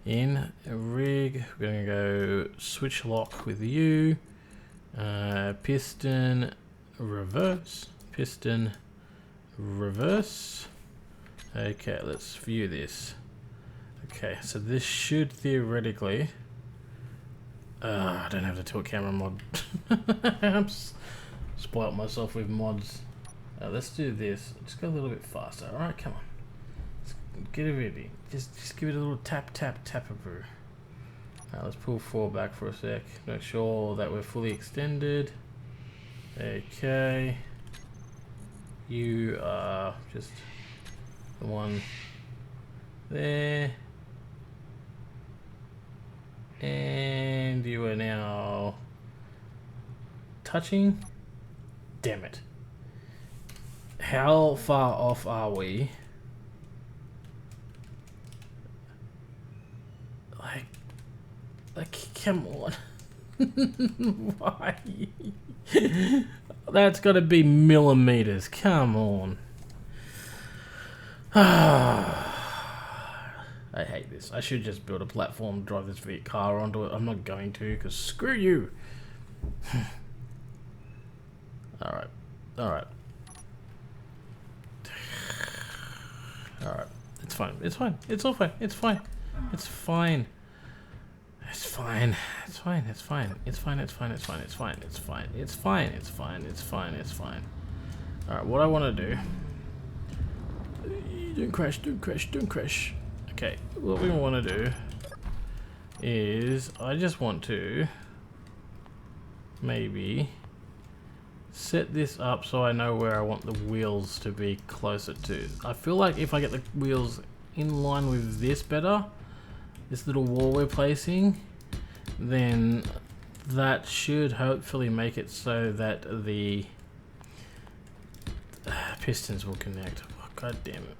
in. Rig, we're gonna go switch lock with you. Piston reverse. Piston reverse. Okay, let's view this. Okay, so this should theoretically... I don't have the tilt camera mod. I'm spoilt myself with mods. Let's do this. Just go a little bit faster. Alright, come on. Let's get it ready. Just give it a little tap approve. Alright, let's pull 4 back for a sec. Make sure that we're fully extended. Okay. You are just the one there. And you are now touching. Damn it. How far off are we? Like, come on. Why? That's gotta be millimeters. Come on. I hate this. I should just build a platform, drive this car onto it. I'm not going to, because screw you. Alright. Alright. Alright. It's fine. It's fine. It's all fine. It's fine. It's fine. It's fine. It's fine. It's fine. It's fine. It's fine. It's fine. It's fine. It's fine. It's fine. It's fine. It's fine. It's fine. Alright, what I want to do... Don't crash. Don't crash. Don't crash. Okay, what we want to do is I just want to maybe set this up so I know where I want the wheels to be closer to. I feel like if I get the wheels in line with this better, this little wall we're placing, then that should hopefully make it so that the pistons will connect. Oh, God damn it.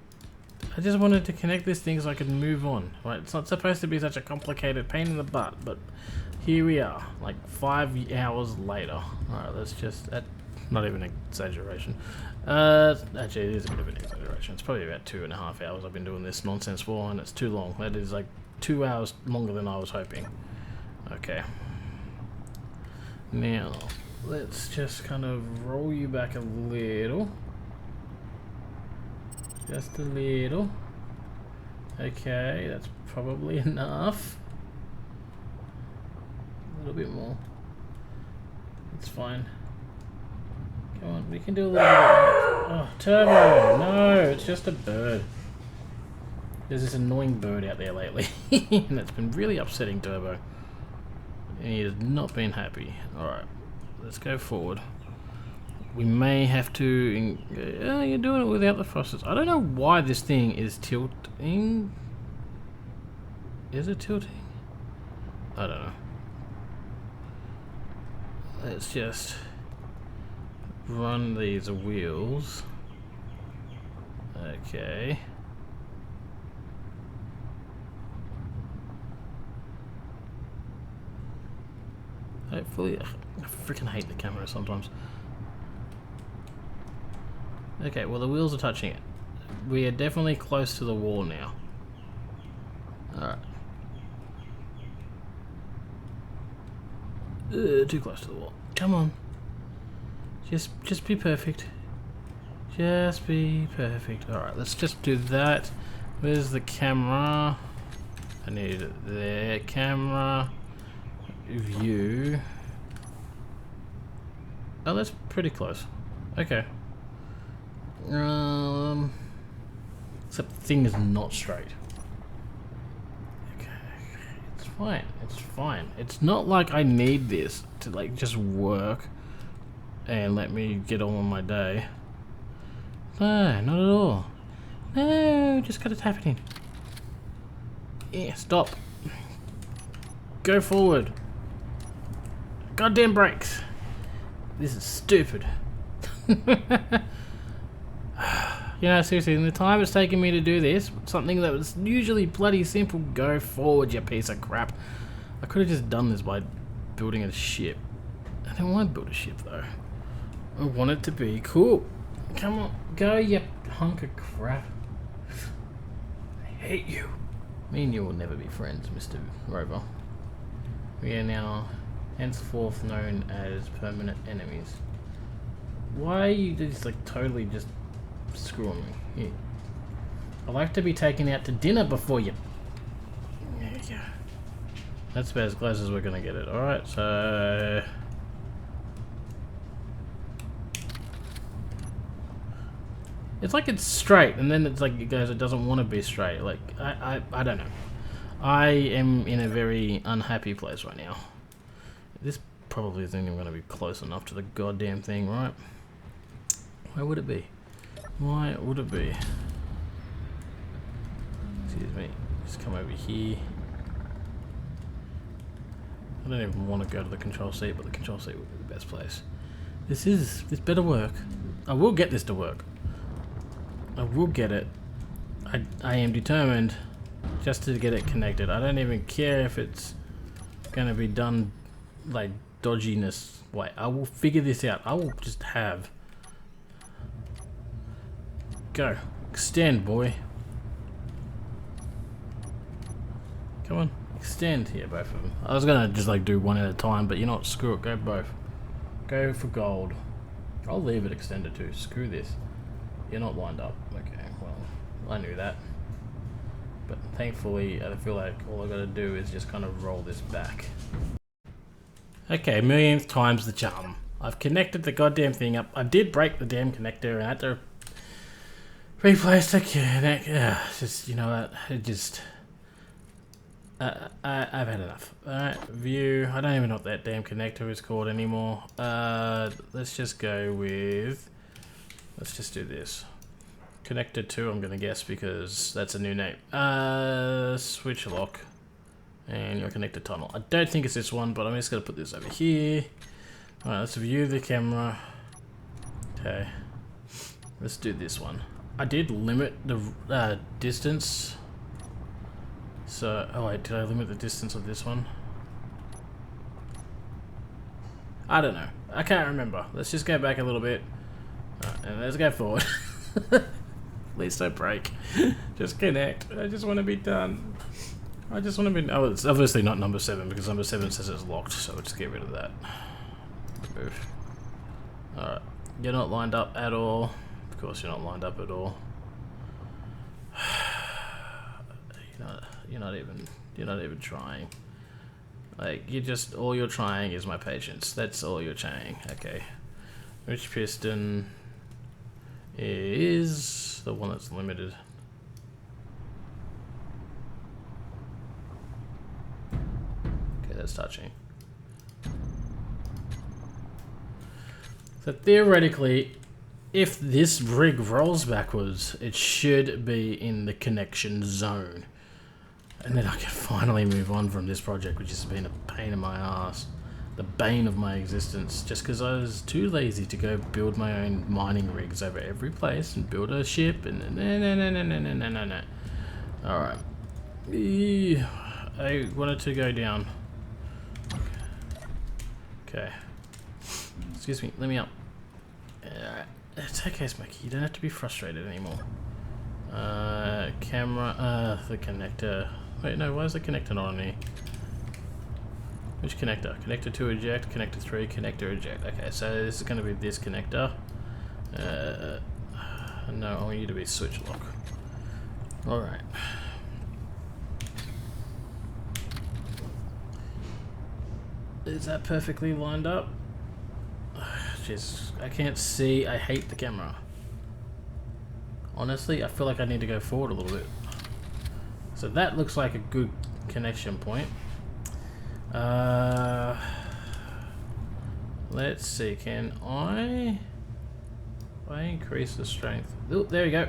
I just wanted to connect this thing so I could move on. Right, it's not supposed to be such a complicated pain in the butt, but here we are, like 5 hours later. Alright, let's just... not even an exaggeration. Actually, it is a bit of an exaggeration. It's probably about 2.5 hours I've been doing this nonsense for, and it's too long. That is like 2 hours longer than I was hoping. Okay. Now, let's just kind of roll you back a little. Just a little. Okay, that's probably enough. A little bit more. It's fine. Come on, we can do a little bit more. Oh, turbo! No, it's just a bird. There's this annoying bird out there lately, and it's been really upsetting Turbo. And he has not been happy. Alright, let's go forward. We may have to... you're doing it without the thrusters. I don't know why this thing is tilting. Is it tilting? I don't know. Let's just run these wheels. Okay. Hopefully, I freaking hate the camera sometimes. Okay, well the wheels are touching it. We are definitely close to the wall now. Alright. Too close to the wall. Come on. Just be perfect. Just be perfect. Alright, let's just do that. Where's the camera? I need it there. Camera. View. Oh, that's pretty close. Okay. Except the thing is not straight. Okay. It's fine. It's fine. It's not like I need this to like just work and let me get on with my day. No, not at all. No, just gotta tap it in. Yeah, stop. Go forward. Goddamn brakes. This is stupid. You know, seriously, in the time it's taken me to do this, something that was usually bloody simple, go forward, you piece of crap. I could have just done this by building a ship. I don't want to build a ship, though. I want it to be cool. Come on, go, you hunk of crap. I hate you. Me and you will never be friends, Mr. Rover. We are now henceforth known as permanent enemies. Why are you just like totally just screwing me? Here. I like to be taken out to dinner before you. There you go. That's about as close as we're gonna get it. Alright, so it's like it's straight, and then it's like it goes, it doesn't want to be straight. Like, I don't know. I am in a very unhappy place right now. This probably isn't even going to be close enough to the goddamn thing, right? Where would it be? Why would it be? Excuse me. Just come over here. I don't even want to go to the control seat, but the control seat would be the best place. This better work. I will get this to work. I will get it. I am determined just to get it connected. I don't even care if it's gonna be done like dodginess way. I will figure this out. I will just have. Go. Extend, boy. Come on. Extend here, both of them. I was gonna just like do one at a time, but you know what? Screw it. Go both. Go for gold. I'll leave it extended too. Screw this. You're not lined up. Okay, well, I knew that. But thankfully, I feel like all I gotta do is just kind of roll this back. Okay, millionth time's the charm. I've connected the goddamn thing up. I did break the damn connector and I had to replace the connector. Just, you know what, it just... I've had enough. Alright, view. I don't even know what that damn connector is called anymore. Let's just go with... Let's just do this. Connector 2, I'm gonna guess, because that's a new name. Switch lock. And your connector tunnel. I don't think it's this one, but I'm just gonna put this over here. Alright, let's view the camera. Okay. Let's do this one. I did limit the distance. So, oh wait, did I limit the distance of this one? I don't know. I can't remember. Let's just go back a little bit. And let's go forward. Please don't break. Just connect. I just want to be done. I just want to be... Oh, it's obviously not number 7 because number 7 says it's locked, so we'll just get rid of that. Move. Alright. You're not lined up at all. Of course you're not lined up at all. You're not even trying. Like, all you're trying is my patience. That's all you're trying. Okay. Which piston is the one that's limited? it's touching. So theoretically, if this rig rolls backwards, it should be in the connection zone. And then I can finally move on from this project, which has been a pain in my ass. The bane of my existence. Just because I was too lazy to go build my own mining rigs over every place and build a ship and no. Alright. I wanted to go down. Okay. Excuse me, let me up. It's okay, Smokey. You don't have to be frustrated anymore. Camera, the connector. Wait, no, why is the connector not on here? Which connector? Connector 2 eject, connector 3, connector eject. Okay, so this is going to be this connector. No, I want you to be switch lock. Alright. Is that perfectly lined up? Jeez, I can't see. I hate the camera. Honestly, I feel like I need to go forward a little bit. So that looks like a good connection point. Let's see, can I increase the strength? Oh, there we go.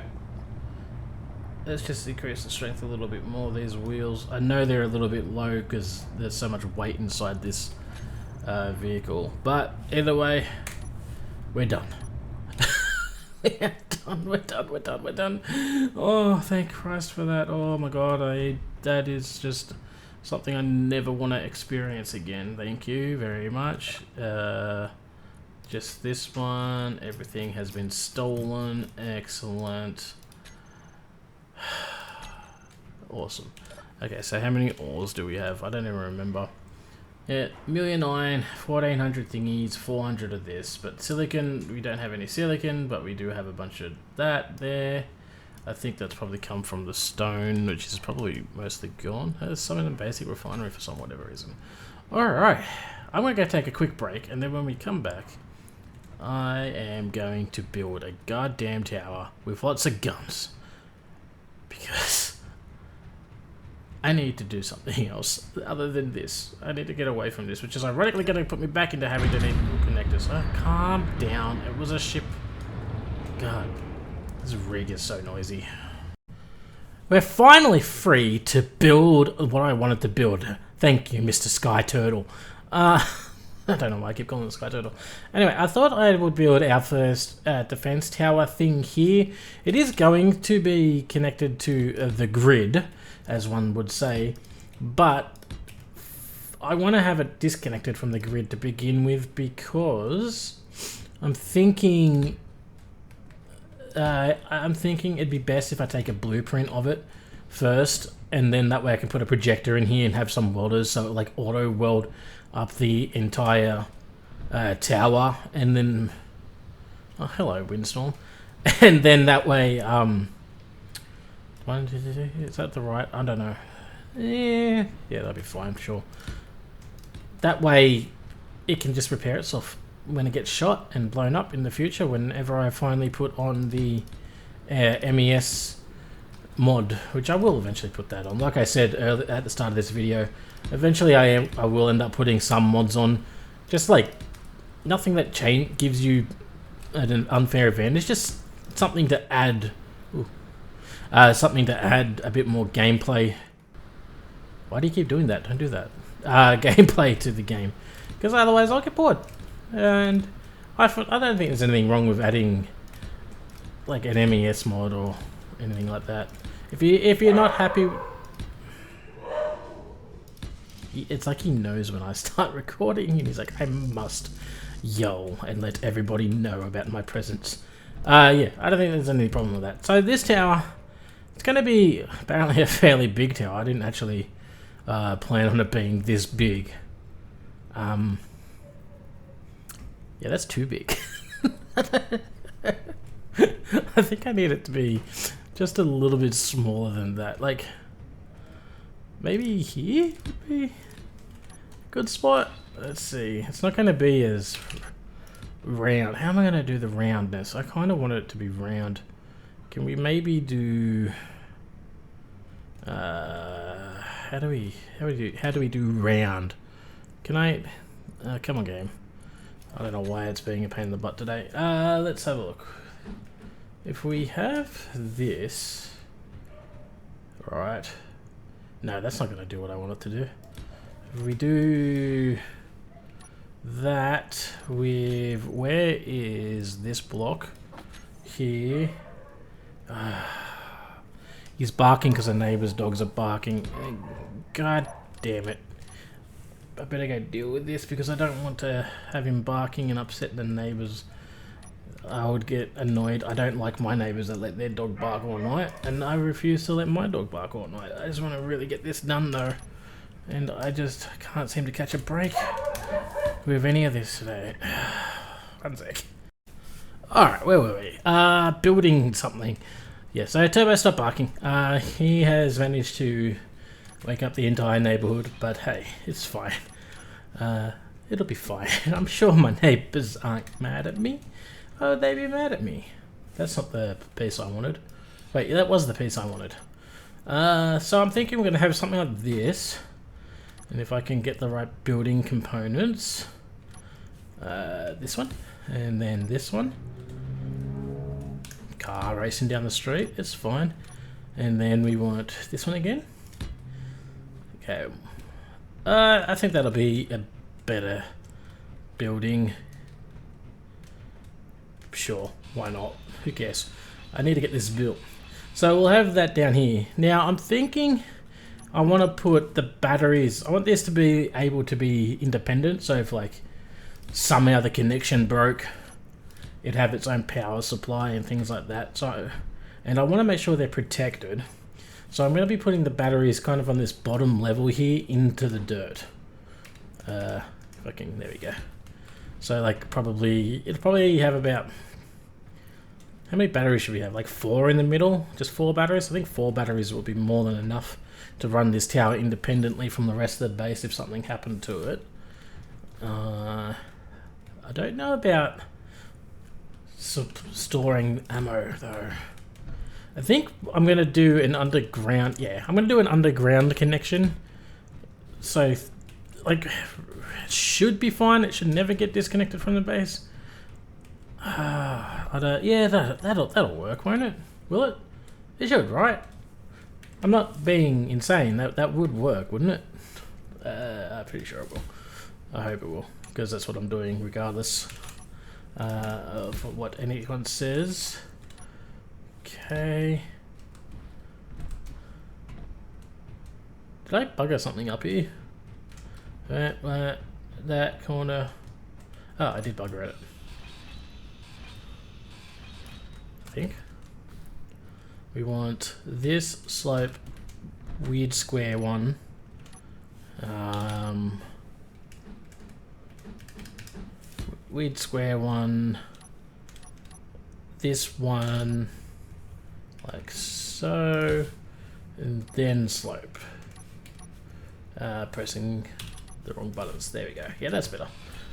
Let's just increase the strength a little bit more. These wheels, I know they're a little bit low because there's so much weight inside this vehicle, but either way, we're done. We're done. Oh, thank Christ for that. Oh my God, that is just something I never want to experience again. Thank you very much. Just this one. Everything has been stolen. Excellent. Awesome. Okay, so how many ores do we have? I don't even remember. Yeah, 1,000,000 iron, 1,400 thingies, 400 of this. But silicon, we don't have any silicon, but we do have a bunch of that there. I think that's probably come from the stone, which is probably mostly gone. There's some in the basic refinery for some whatever reason. Alright, I'm going to go take a quick break, and then when we come back, I am going to build a goddamn tower with lots of guns. Because I need to do something else other than this. I need to get away from this, which is ironically going to put me back into having to need connectors. Calm down. It was a ship. God, this rig is so noisy. We're finally free to build what I wanted to build. Thank you, Mr. Sky Turtle. I don't know why I keep calling it Sky Turtle. Anyway, I thought I would build our first defense tower thing here. It is going to be connected to the grid, as one would say, but I want to have it disconnected from the grid to begin with because I'm thinking it'd be best if I take a blueprint of it first, and then that way I can put a projector in here and have some welders, so like auto weld up the entire tower, and then hello windstorm, and then that way is that the right? I don't know. Yeah, that'll be fine, sure. That way it can just repair itself when it gets shot and blown up in the future, whenever I finally put on the MES mod, which I will eventually put that on. Like I said earlier at the start of this video, eventually I will end up putting some mods on, just like nothing that gives you an unfair advantage, just something to add. Something to add a bit more gameplay. Why do you keep doing that? Don't do that. Gameplay to the game, because otherwise I'll get bored. And I don't think there's anything wrong with adding like an MES mod or anything like that. If you're not happy, it's like he knows when I start recording, and he's like, I must yell and let everybody know about my presence. Yeah, I don't think there's any problem with that. So this tower, it's going to be apparently a fairly big tower. I didn't actually plan on it being this big. Yeah, that's too big. I think I need it to be just a little bit smaller than that. Like, maybe here would be a good spot. Let's see. It's not going to be as round. How am I going to do the roundness? I kind of want it to be round. Can we maybe do... how do we do round? Can I... come on, game. I don't know why it's being a pain in the butt today. Let's have a look. If we have this... Right. No, that's not going to do what I want it to do. If we do... that with... Where is this block? Here. He's barking because the neighbor's dogs are barking. God damn it. I better go deal with this because I don't want to have him barking and upset the neighbors. I would get annoyed. I don't like my neighbors that let their dog bark all night, and I refuse to let my dog bark all night. I just want to really get this done though, and I just can't seem to catch a break with any of this today. One sec. Alright, where were we? Building something. Yeah, so Turbo stopped barking. He has managed to wake up the entire neighborhood, but hey, it's fine. It'll be fine. I'm sure my neighbors aren't mad at me. Oh, they'd be mad at me. That's not the piece I wanted. Wait, that was the piece I wanted. So I'm thinking we're going to have something like this. And if I can get the right building components. This one. And then this one. Car racing down the street. It's fine. And then we want this one again. Okay. I think that'll be a better building. Sure, why not? Who cares? I need to get this built. So we'll have that down here. Now I'm thinking I want to put the batteries. I want this to be able to be independent. So if like somehow the connection broke, it'd have its own power supply and things like that. So, and I want to make sure they're protected. So I'm going to be putting the batteries kind of on this bottom level here into the dirt. If I can, there we go. So like it'll probably have about, how many batteries should we have? Like 4 in the middle? Just 4 batteries? I think 4 batteries will be more than enough to run this tower independently from the rest of the base if something happened to it. I don't know about storing ammo though. I think I'm going to do an underground, yeah, I'm going to do an underground connection. So like, it should be fine. It should never get disconnected from the base. Yeah, that'll work, won't it? Will it? It should, right? I'm not being insane. That would work, wouldn't it? I'm pretty sure it will. I hope it will, because that's what I'm doing, regardless of what anyone says. Okay. Did I bugger something up here? That corner. Oh, I did bugger it. I think. We want this slope, weird square one. Weird square one. This one. Like so. And then slope. Pressing the wrong buttons. There we go. Yeah, that's better.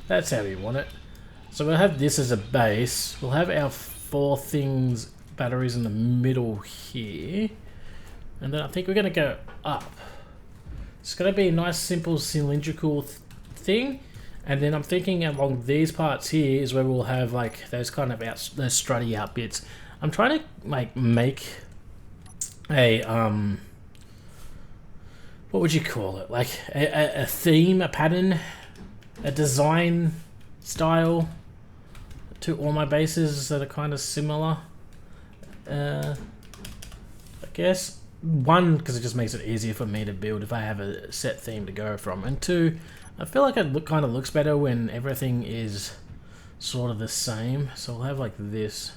That's how we want it. So we'll have this as a base. We'll have our 4 things, batteries in the middle here. And then I think we're going to go up. It's going to be a nice, simple, cylindrical thing. And then I'm thinking along these parts here is where we'll have like those kind of those strutty out bits. I'm trying to like make a what would you call it? Like a theme, a pattern, a design style to all my bases that are kind of similar. I guess 1, because it just makes it easier for me to build if I have a set theme to go from, and 2, I feel like it kind of looks better when everything is sort of the same. So we'll have like this.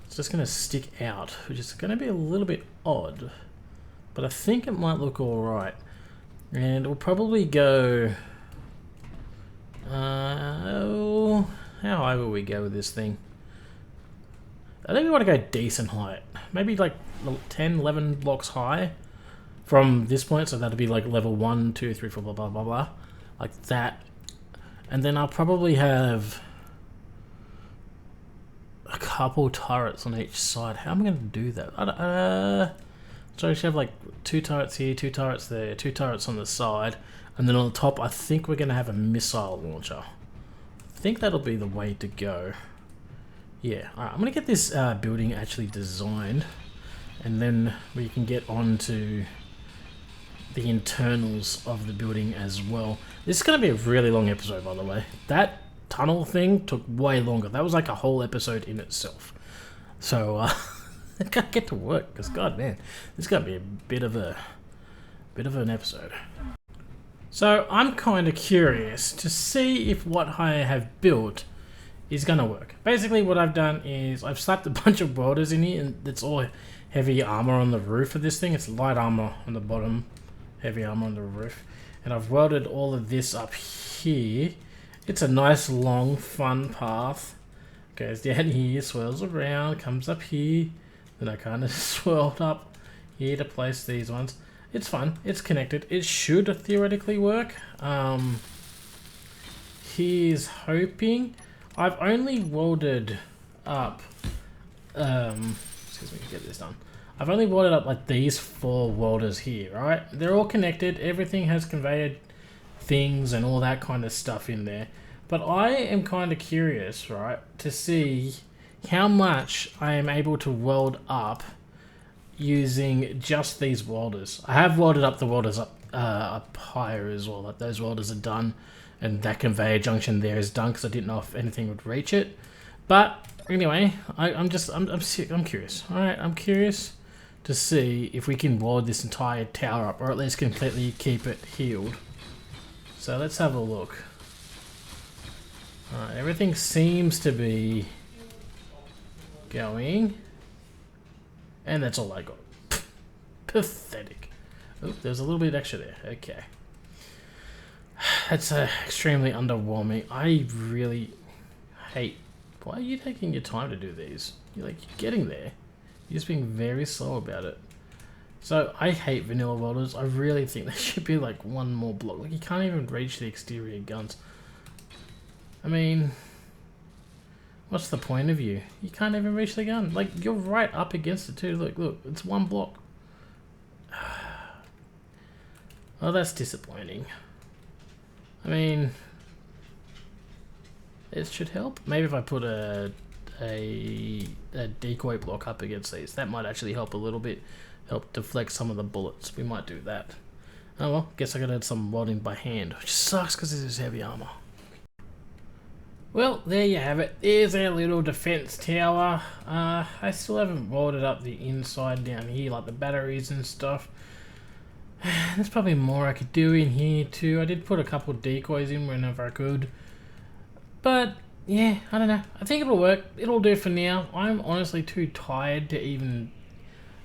It's just going to stick out, which is going to be a little bit odd, but I think it might look alright. And we'll probably go... how high will we go with this thing? I think we want to go decent height. Maybe like 10, 11 blocks high from this point. So that'll be like level 1, 2, 3, 4, blah, blah, blah, blah. Like that. And then I'll probably have a couple turrets on each side. How am I going to do that? So I should have like 2 turrets here, 2 turrets there, 2 turrets on the side. And then on the top, I think we're going to have a missile launcher. I think that'll be the way to go. Yeah, alright, I'm going to get this building actually designed. And then we can get on to the internals of the building as well. This is going to be a really long episode, by the way. That tunnel thing took way longer. That was like a whole episode in itself. So, I gotta get to work, because god man, this is going to be a bit of an episode. So I'm kind of curious to see if what I have built is going to work. Basically what I've done is I've slapped a bunch of welders in here, and it's all heavy armor on the roof of this thing. It's light armor on the bottom, heavy armor on the roof. And I've welded all of this up here. It's a nice long fun path. Goes down here, swirls around, comes up here. Then I kind of swirled up here to place these ones. It's fun. It's connected. It should theoretically work. Here's hoping. I've only welded up. Excuse me, get this done. I've only welded up like these 4 welders here, right? They're all connected. Everything has conveyor things and all that kind of stuff in there. But I am kind of curious, right, to see how much I am able to weld up using just these welders. I have welded up the welders up higher as well. Like those welders are done, and that conveyor junction there is done because I didn't know if anything would reach it. But anyway, I'm curious. All right, I'm curious to see if we can weld this entire tower up, or at least completely keep it healed. So let's have a look. All right, everything seems to be going. And that's all I got. Pathetic. Oh, there's a little bit extra there. Okay. That's extremely underwhelming. I really hate... Why are you taking your time to do these? You're getting there. You're just being very slow about it. So, I hate vanilla welders. I really think there should be like one more block. Like, you can't even reach the exterior guns. I mean... What's the point of you? You can't even reach the gun. Like, you're right up against it too. Look, it's one block. Well, that's disappointing. I mean, it should help. Maybe if I put a decoy block up against these, that might actually help a little bit. Help deflect some of the bullets. We might do that. Oh well, guess I gotta add some welding by hand, which sucks because this is heavy armor. Well, there you have it. There's our little defense tower. I still haven't welded up the inside down here, like the batteries and stuff. There's probably more I could do in here too. I did put a couple of decoys in whenever I could. But, yeah, I don't know. I think it'll work. It'll do for now. I'm honestly too tired to even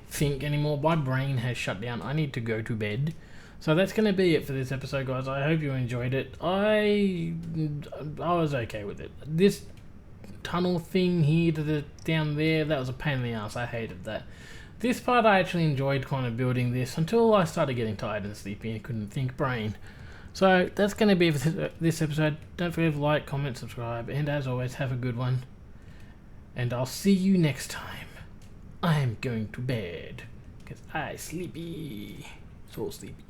think anymore. My brain has shut down. I need to go to bed. So that's going to be it for this episode, guys. I hope you enjoyed it. I was okay with it. This tunnel thing here to down there, that was a pain in the ass. I hated that. This part I actually enjoyed kind of building this until I started getting tired and sleepy and couldn't think brain. So that's going to be it for this episode. Don't forget to like, comment, subscribe, and as always, have a good one. And I'll see you next time. I'm going to bed because I'm sleepy. So sleepy.